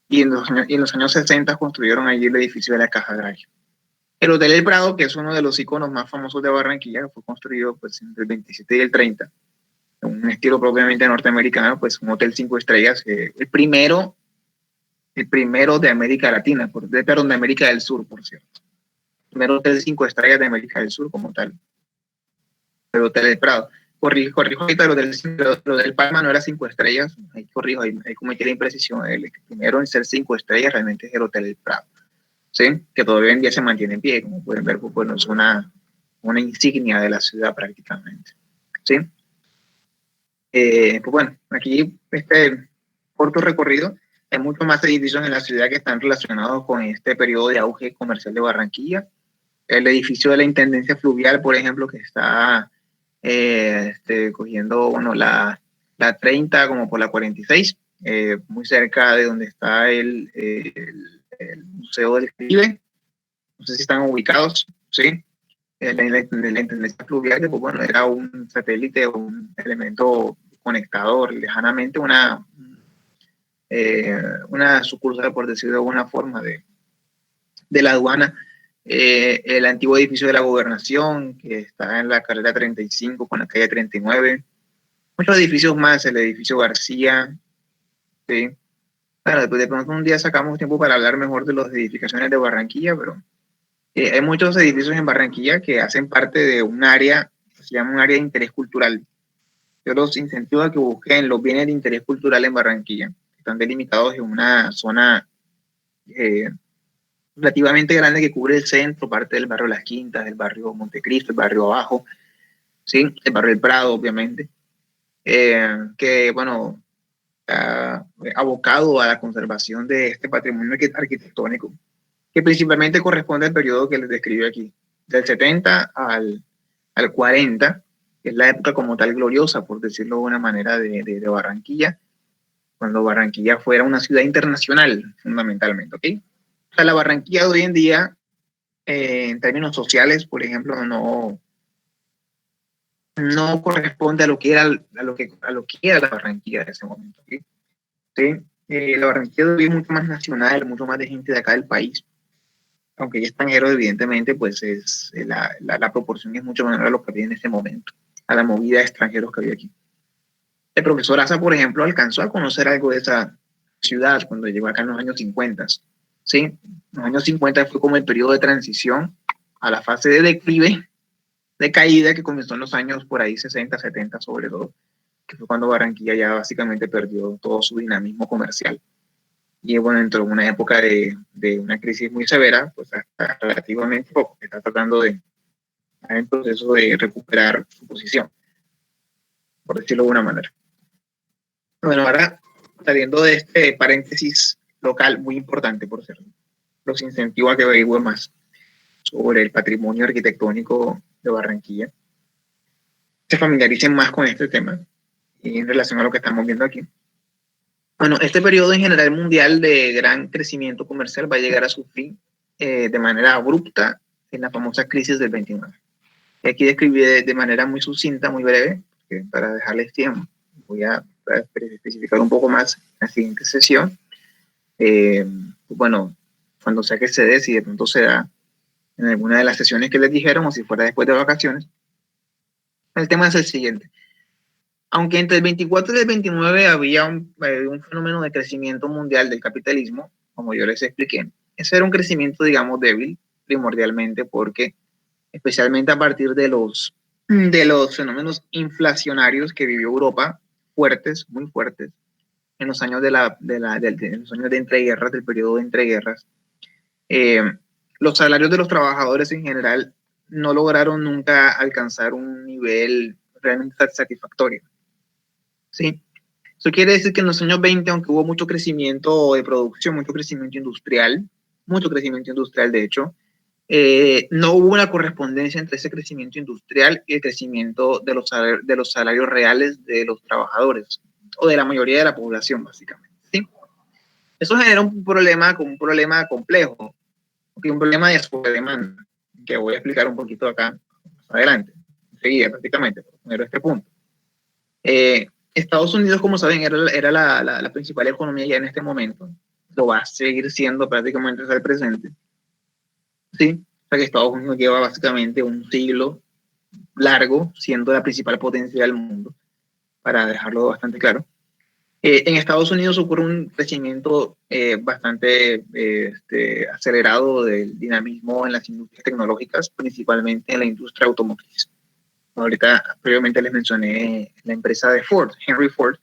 Y en los años 60 construyeron allí el edificio de la Caja Agraria. El Hotel El Prado, que es uno de los iconos más famosos de Barranquilla, fue construido pues, entre el 27 y el 30, en un estilo propiamente norteamericano, pues un hotel 5 estrellas, el primero de América Latina, de América del Sur, por cierto. primer hotel 5 estrellas de América del Sur como tal, el Hotel del Prado. Corrijo ahorita, lo del Palma no era 5 estrellas, ahí corrijo, ahí cometí la imprecisión. El primero en ser 5 estrellas realmente es el Hotel del Prado, ¿sí? Que todavía en día se mantiene en pie, como pueden ver, pues bueno, es una insignia de la ciudad prácticamente, ¿sí? Pues bueno, aquí este corto recorrido, hay muchos más edificios en la ciudad que están relacionados con este periodo de auge comercial de Barranquilla. El edificio de la Intendencia Fluvial, por ejemplo, que está cogiendo bueno, la 30 como por la 46, muy cerca de donde está el Museo del Caribe. No sé si están ubicados, ¿sí? La Intendencia Fluvial, que pues, bueno, era un satélite, un elemento conectador lejanamente, una sucursal, por decirlo de alguna forma, de la aduana. El antiguo edificio de la Gobernación, que está en la carrera 35 con la calle 39. Muchos edificios más, el edificio García, ¿sí? Claro, después de pronto un día sacamos tiempo para hablar mejor de las edificaciones de Barranquilla, pero hay muchos edificios en Barranquilla que hacen parte de un área, se llama un área de interés cultural. Yo los incentivo a que busquen los bienes de interés cultural en Barranquilla, que están delimitados en una zona relativamente grande que cubre el centro, parte del barrio Las Quintas, del barrio Montecristo, el barrio Abajo, ¿sí? El barrio El Prado, obviamente, que, bueno, abocado a la conservación de este patrimonio arquitectónico, que principalmente corresponde al periodo que les describí aquí, del 70 al 40, que es la época como tal gloriosa, por decirlo de una manera, de Barranquilla, cuando Barranquilla fuera una ciudad internacional, fundamentalmente, ¿ok? O sea, la Barranquilla de hoy en día, en términos sociales, por ejemplo, no corresponde a lo que era la Barranquilla de ese momento, ¿okay? ¿Sí? La Barranquilla de hoy es mucho más nacional, mucho más de gente de acá del país, aunque hay extranjeros, evidentemente, pues la proporción es mucho menor a lo que había en ese momento, a la movida de extranjeros que había aquí. El profesor Asa, por ejemplo, alcanzó a conocer algo de esa ciudad cuando llegó acá en los años 50, ¿sí? Los años 50 fue como el periodo de transición a la fase de declive, de caída, que comenzó en los años por ahí 60, 70 sobre todo, que fue cuando Barranquilla ya básicamente perdió todo su dinamismo comercial. Y bueno, entró en una época de una crisis muy severa, pues hasta relativamente poco, que está tratando de estar en proceso de recuperar su posición, por decirlo de una manera. Bueno, ahora saliendo de este paréntesis local muy importante, por cierto, los incentivo a que averigüen más sobre el patrimonio arquitectónico de Barranquilla, se familiaricen más con este tema y en relación a lo que estamos viendo aquí. Bueno, este periodo en general mundial de gran crecimiento comercial va a llegar a su fin de manera abrupta en la famosa crisis del 29. Y aquí describí de manera muy sucinta, muy breve, para dejarles tiempo. Voy a especificar un poco más en la siguiente sesión. Bueno, cuando sea que se dé, si de pronto se da en alguna de las sesiones que les dijeron o si fuera después de vacaciones. El tema es el siguiente. Aunque entre el 24 y el 29 había un fenómeno de crecimiento mundial del capitalismo, como yo les expliqué, ese era un crecimiento, digamos, débil, primordialmente porque, especialmente a partir de los fenómenos inflacionarios que vivió Europa, fuertes, muy fuertes, en los años de los años de entreguerras, del periodo de entreguerras, los salarios de los trabajadores en general no lograron nunca alcanzar un nivel realmente satisfactorio. ¿Sí? Eso quiere decir que en los años 20, aunque hubo mucho crecimiento de producción, mucho crecimiento industrial de hecho, no hubo una correspondencia entre ese crecimiento industrial y el crecimiento de los salarios reales de los trabajadores o de la mayoría de la población, básicamente. ¿Sí? Eso genera un problema complejo, un problema de sobredemanda, que voy a explicar un poquito acá más adelante, enseguida prácticamente, por poner este punto. Estados Unidos, como saben, era la principal economía ya en este momento, lo va a seguir siendo prácticamente hasta el presente. Sí, o sea que Estados Unidos lleva básicamente un siglo largo siendo la principal potencia del mundo, para dejarlo bastante claro. En Estados Unidos ocurre un crecimiento bastante acelerado del dinamismo en las industrias tecnológicas, principalmente en la industria automotriz. Ahorita, previamente les mencioné la empresa de Ford, Henry Ford,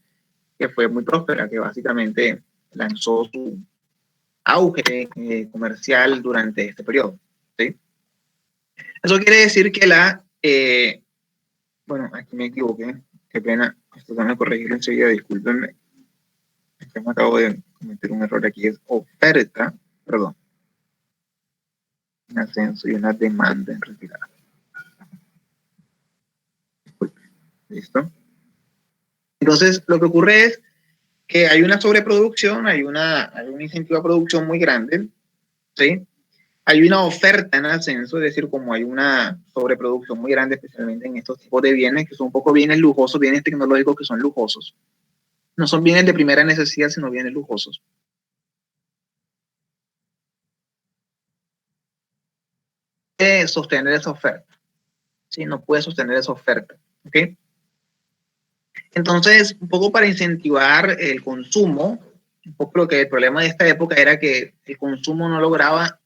que fue muy próspera, que básicamente lanzó su auge comercial durante este periodo, ¿sí? Eso quiere decir que bueno, aquí me equivoqué, qué pena, esto van a corregir enseguida, discúlpenme, es que me acabo de cometer un error aquí, es oferta, perdón, un ascenso y una demanda en retirada. ¿Listo? Entonces, lo que ocurre es que hay una sobreproducción, hay un incentivo a producción muy grande, ¿sí? Hay una oferta en ascenso, es decir, como hay una sobreproducción muy grande, especialmente en estos tipos de bienes, que son un poco bienes lujosos, bienes tecnológicos que son lujosos. No son bienes de primera necesidad, sino bienes lujosos. Puede sostener esa oferta, ¿sí? No puede sostener esa oferta, ¿ok? Entonces, un poco para incentivar el consumo, un poco lo que el problema de esta época era que el consumo no lograba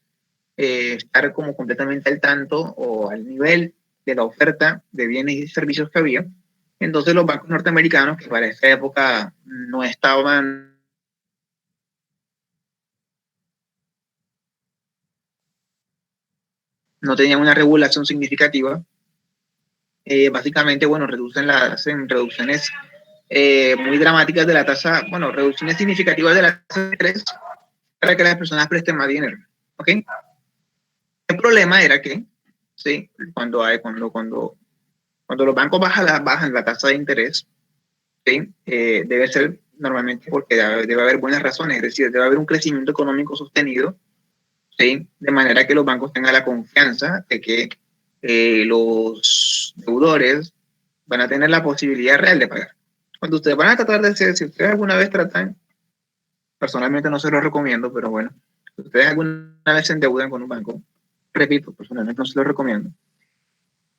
estar como completamente al tanto o al nivel de la oferta de bienes y servicios que había. Entonces los bancos norteamericanos, que para esa época no estaban no tenían una regulación significativa, básicamente, bueno, hacen reducciones muy dramáticas de la tasa, bueno, reducciones significativas de la tasa de interés para que las personas presten más dinero, ¿ok? El problema era que, sí, cuando los bancos bajan la tasa de interés, ¿sí? Debe ser normalmente porque debe haber buenas razones, es decir, debe haber un crecimiento económico sostenido, ¿sí? De manera que los bancos tengan la confianza de que los deudores van a tener la posibilidad real de pagar. Cuando ustedes van a tratar de hacer, si ustedes alguna vez tratan, personalmente no se lo recomiendo, pero bueno, si ustedes alguna vez se endeudan con un banco, repito, personalmente no se lo recomiendo,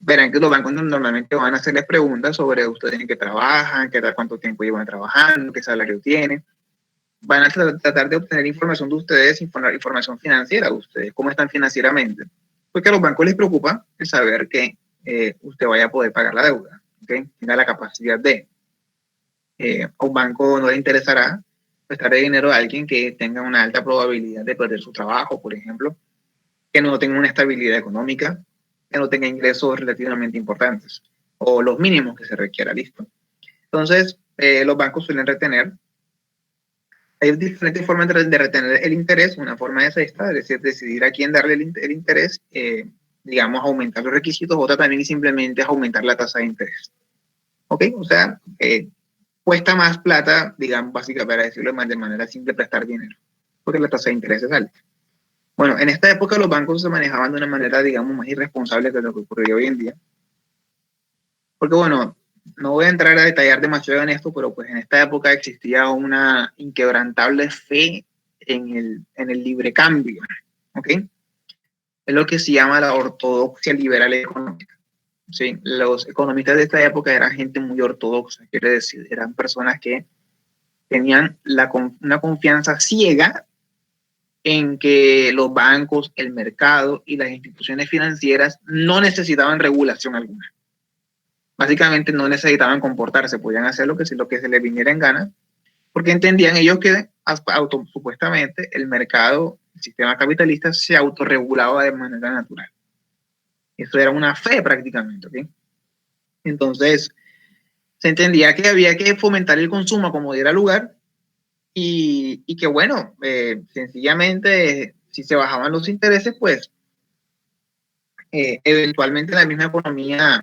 verán que los bancos normalmente van a hacerles preguntas sobre ustedes en qué trabajan, cuánto tiempo llevan trabajando, qué salario tienen. Van a tratar de obtener información de ustedes, información financiera de ustedes, cómo están financieramente. Porque a los bancos les preocupa el saber que usted vaya a poder pagar la deuda, ¿okay? Tenga la capacidad de. A un banco no le interesará prestarle dinero a alguien que tenga una alta probabilidad de perder su trabajo, por ejemplo, que no tenga una estabilidad económica, que no tenga ingresos relativamente importantes o los mínimos que se requiera, listo. Entonces, los bancos suelen retener. Hay diferentes formas de retener el interés. Una forma es esta, es decir, decidir a quién darle el interés, digamos, aumentar los requisitos. Otra también simplemente es aumentar la tasa de interés. ¿Ok? O sea, cuesta más plata, digamos, básicamente, para decirlo de manera simple, prestar dinero, porque la tasa de interés es alta. Bueno, en esta época los bancos se manejaban de una manera, digamos, más irresponsable que lo que ocurre hoy en día. Porque, bueno, no voy a entrar a detallar demasiado en esto, pero pues en esta época existía una inquebrantable fe en el libre cambio, ¿ok? Es lo que se llama la ortodoxia liberal económica, ¿sí? Los economistas de esta época eran gente muy ortodoxa, quiere decir, eran personas que tenían una confianza ciega en que los bancos, el mercado y las instituciones financieras no necesitaban regulación alguna. Básicamente no necesitaban comportarse, podían hacer lo que se les viniera en gana, porque entendían ellos que supuestamente el mercado, el sistema capitalista se autorregulaba de manera natural. Eso era una fe prácticamente, ¿ok? Entonces, se entendía que había que fomentar el consumo como diera lugar y que, bueno, sencillamente, si se bajaban los intereses, pues, eventualmente la misma economía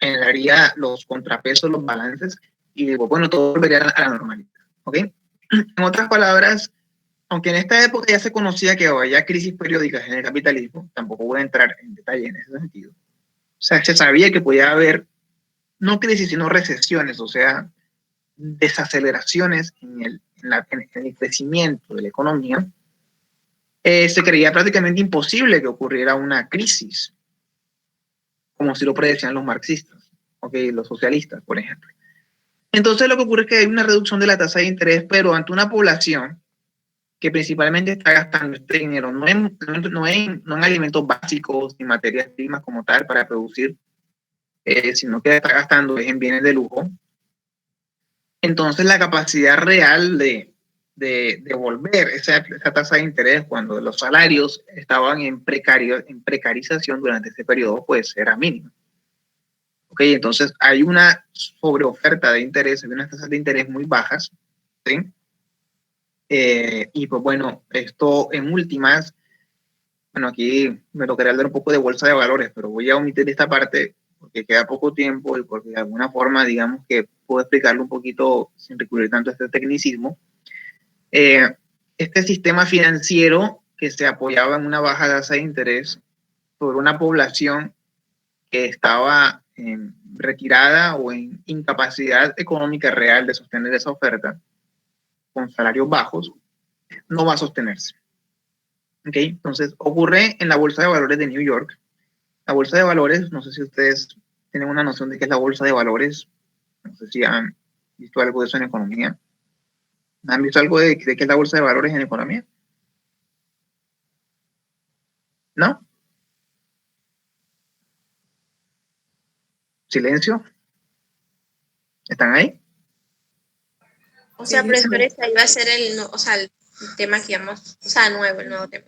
generaría los contrapesos, los balances, y bueno, todo volvería a la normalidad, ¿ok? En otras palabras, aunque en esta época ya se conocía que había crisis periódicas en el capitalismo, tampoco voy a entrar en detalle en ese sentido. O sea, se sabía que podía haber no crisis, sino recesiones, o sea, desaceleraciones en el crecimiento de la economía. Se creía prácticamente imposible que ocurriera una crisis, como si lo predecían los marxistas, ¿okay? Los socialistas, por ejemplo. Entonces lo que ocurre es que hay una reducción de la tasa de interés, pero ante una población que principalmente está gastando este dinero no en alimentos básicos ni materias primas como tal para producir, sino que está gastando en bienes de lujo. Entonces la capacidad real de devolver esa tasa de interés cuando los salarios estaban en precarización durante ese periodo, pues era mínima. ¿Ok? Entonces hay una sobreoferta de interés, hay unas tasas de interés muy bajas, ¿sí? Y pues bueno, esto en últimas, bueno, aquí me tocaría hablar un poco de bolsa de valores, pero voy a omitir esta parte porque queda poco tiempo y porque de alguna forma, digamos que puedo explicarlo un poquito sin recurrir tanto a este tecnicismo. Este sistema financiero que se apoyaba en una baja tasa de interés sobre una población que estaba retirada o en incapacidad económica real de sostener esa oferta con salarios bajos, no va a sostenerse. ¿Okay? Entonces, ocurre en la Bolsa de Valores de New York. La Bolsa de Valores, no sé si ustedes tienen una noción de qué es la Bolsa de Valores, no sé si han visto algo de eso en economía. ¿Han visto algo de qué es la Bolsa de Valores en economía? ¿No? ¿Silencio? ¿Están ahí? O sea, profesores, ahí va a ser el tema que íbamos, o sea, nuevo, el nuevo tema.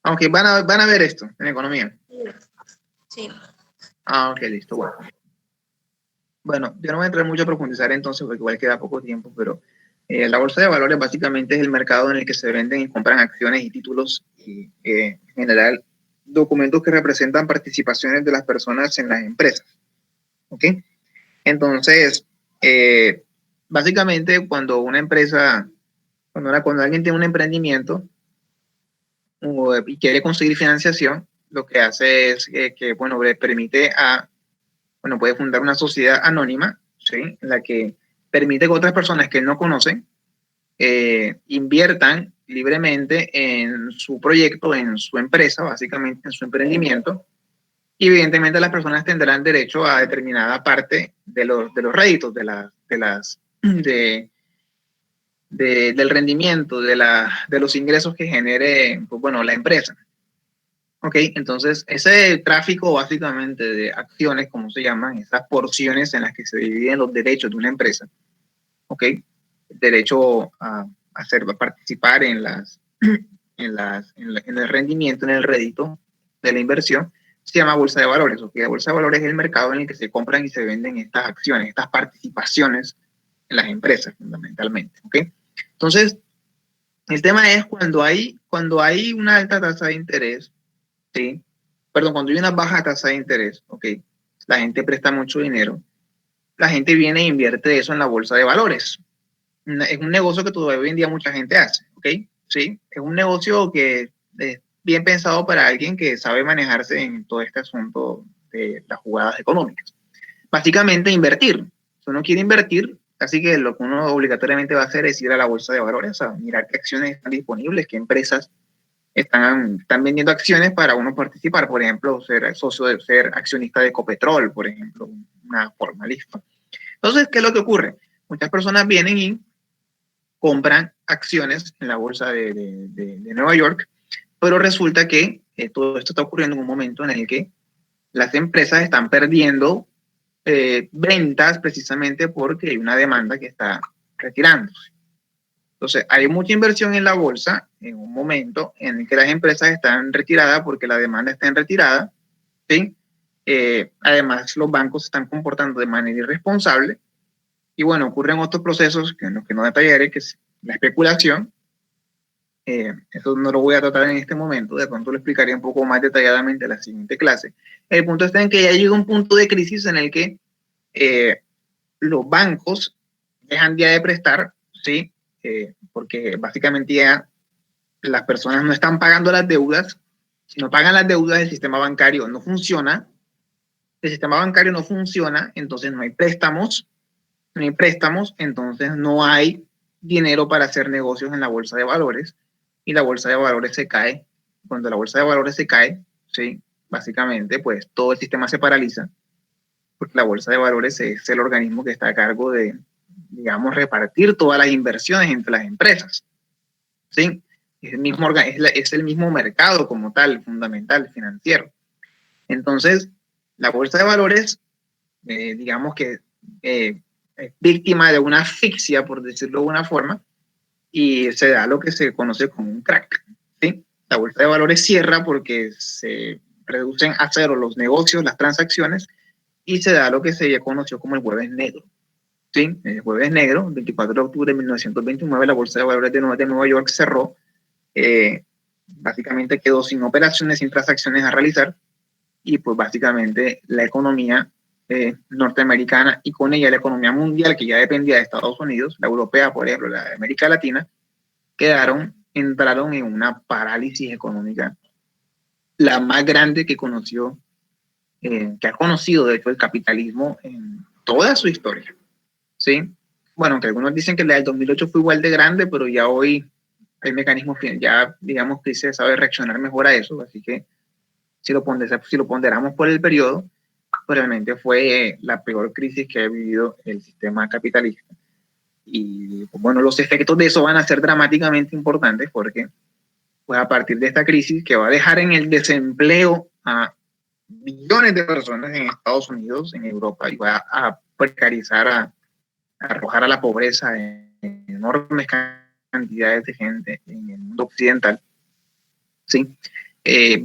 Aunque van a ver esto en economía. Sí. Ah, ok, listo, bueno. Bueno, yo no voy a entrar mucho a profundizar entonces porque igual queda poco tiempo, pero la bolsa de valores básicamente es el mercado en el que se venden y compran acciones y títulos y en general documentos que representan participaciones de las personas en las empresas. ¿Ok? Entonces, básicamente cuando una empresa, cuando alguien tiene un emprendimiento y quiere conseguir financiación, lo que hace es que, bueno, le permite puede fundar una sociedad anónima, ¿sí? En la que permite que otras personas que no conocen inviertan libremente en su proyecto, en su empresa, básicamente en su emprendimiento, y evidentemente las personas tendrán derecho a determinada parte de los réditos, del rendimiento, de los ingresos que genere, pues bueno, la empresa. Ok, entonces ese tráfico básicamente de acciones, como se llaman, esas porciones en las que se dividen los derechos de una empresa, ok, el derecho a participar en el rendimiento, en el rédito de la inversión, se llama bolsa de valores. Ok, la bolsa de valores es el mercado en el que se compran y se venden estas acciones, estas participaciones en las empresas, fundamentalmente. Ok, entonces el tema es cuando hay una alta tasa de interés. Sí, perdón, cuando hay una baja tasa de interés, ok, la gente presta mucho dinero, la gente viene e invierte eso en la bolsa de valores. Es un negocio que todavía hoy en día mucha gente hace, ok, sí, es un negocio que es bien pensado para alguien que sabe manejarse en todo este asunto de las jugadas económicas. Básicamente invertir. Si uno quiere invertir, así que lo que uno obligatoriamente va a hacer es ir a la bolsa de valores, a mirar qué acciones están disponibles, qué empresas están vendiendo acciones para uno participar, por ejemplo, ser accionista de Ecopetrol, por ejemplo, una formalista. Entonces, ¿qué es lo que ocurre? Muchas personas vienen y compran acciones en la bolsa de Nueva York, pero resulta que todo esto está ocurriendo en un momento en el que las empresas están perdiendo ventas precisamente porque hay una demanda que está retirándose. Entonces, hay mucha inversión en la bolsa en un momento en el que las empresas están retiradas porque la demanda está en retirada, ¿sí? Además, los bancos se están comportando de manera irresponsable y bueno, ocurren otros procesos que no detallaré, que es la especulación. Eso no lo voy a tratar en este momento, de pronto lo explicaré un poco más detalladamente en la siguiente clase. El punto está en que ya llega un punto de crisis en el que los bancos dejan ya de prestar, ¿sí? Porque básicamente ya las personas no están pagando las deudas. Si no pagan las deudas, el sistema bancario no funciona. El sistema bancario no funciona, entonces no hay préstamos, entonces no hay dinero para hacer negocios en la bolsa de valores y la bolsa de valores se cae. Cuando la bolsa de valores se cae, sí, básicamente, pues todo el sistema se paraliza porque la bolsa de valores es el organismo que está a cargo de, digamos, repartir todas las inversiones entre las empresas, ¿sí? Es el mismo mercado como tal, fundamental, financiero. Entonces, la bolsa de valores, digamos que es víctima de una asfixia, por decirlo de una forma, y se da lo que se conoce como un crack, ¿sí? La bolsa de valores cierra porque se reducen a cero los negocios, las transacciones, y se da lo que se conoció como el jueves negro, ¿sí? El jueves negro, el 24 de octubre de 1929, la bolsa de valores de Nueva York cerró, básicamente quedó sin operaciones, sin transacciones a realizar, y pues básicamente la economía norteamericana y con ella la economía mundial, que ya dependía de Estados Unidos, la europea, por ejemplo, la de América Latina, entraron en una parálisis económica, la más grande que ha conocido de hecho el capitalismo en toda su historia, ¿sí? Bueno, aunque algunos dicen que la del 2008 fue igual de grande, pero ya hoy hay mecanismos, ya digamos que se sabe reaccionar mejor a eso, así que si lo ponderamos por el periodo, pues realmente fue la peor crisis que ha vivido el sistema capitalista. Y pues bueno, los efectos de eso van a ser dramáticamente importantes porque pues a partir de esta crisis que va a dejar en el desempleo a millones de personas en Estados Unidos, en Europa, y va a precarizar, a arrojar a la pobreza en enormes cantidades de gente en el mundo occidental, ¿sí?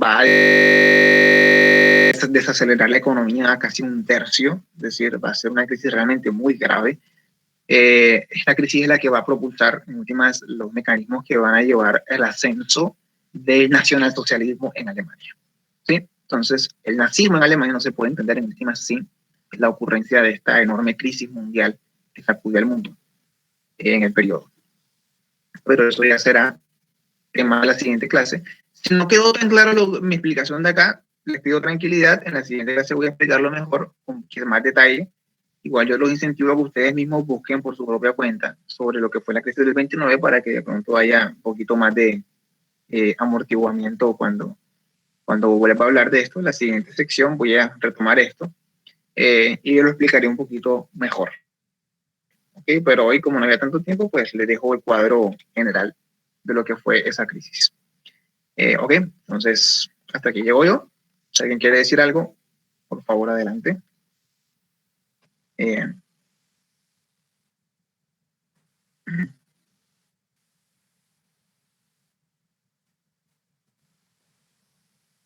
Va a desacelerar la economía a casi un tercio, es decir, va a ser una crisis realmente muy grave. Esta crisis es la que va a propulsar en últimas los mecanismos que van a llevar el ascenso del nacionalsocialismo en Alemania, ¿sí? Entonces, el nazismo en Alemania no se puede entender en últimas sin la ocurrencia de esta enorme crisis mundial que sacudió al mundo en el periodo. Pero eso ya será tema de la siguiente clase. Si no quedó tan claro mi explicación de acá, les pido tranquilidad. En la siguiente clase voy a explicarlo mejor, con más detalle. Igual yo los incentivo a que ustedes mismos busquen por su propia cuenta sobre lo que fue la crisis del 29 para que de pronto haya un poquito más de amortiguamiento cuando vuelva a hablar de esto. En la siguiente sección voy a retomar esto y yo lo explicaré un poquito mejor. ¿Okay? Pero hoy, como no había tanto tiempo, pues les dejo el cuadro general de lo que fue esa crisis. Ok, entonces hasta aquí llego yo. Si alguien quiere decir algo, por favor, adelante.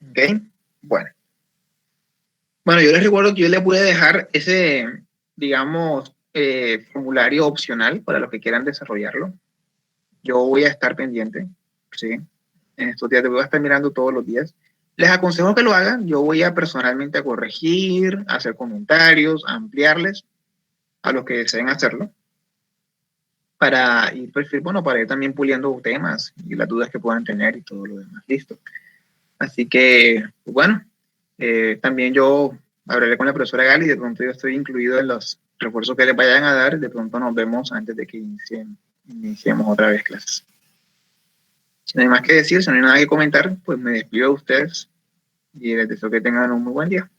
Ok, bueno. Bueno, yo les recuerdo que yo les voy a dejar ese, digamos, formulario opcional para los que quieran desarrollarlo. Yo voy a estar pendiente, ¿sí? En estos días te voy a estar mirando todos los días. Les aconsejo que lo hagan. Yo voy a personalmente a corregir, a hacer comentarios, a ampliarles a los que deseen hacerlo para ir, bueno, para ir también puliendo temas y las dudas que puedan tener y todo lo demás. Listo. Así que, bueno, también yo hablaré con la profesora Gali, de pronto yo estoy incluido en los refuerzos que les vayan a dar, de pronto nos vemos antes de que iniciemos otra vez clases. Si no hay más que decir, si no hay nada que comentar, pues me despido de ustedes y les deseo que tengan un muy buen día.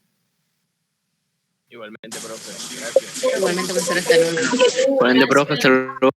Igualmente, profe. Gracias. Igualmente, profesor, hasta luego. Igualmente, profe, hasta luego.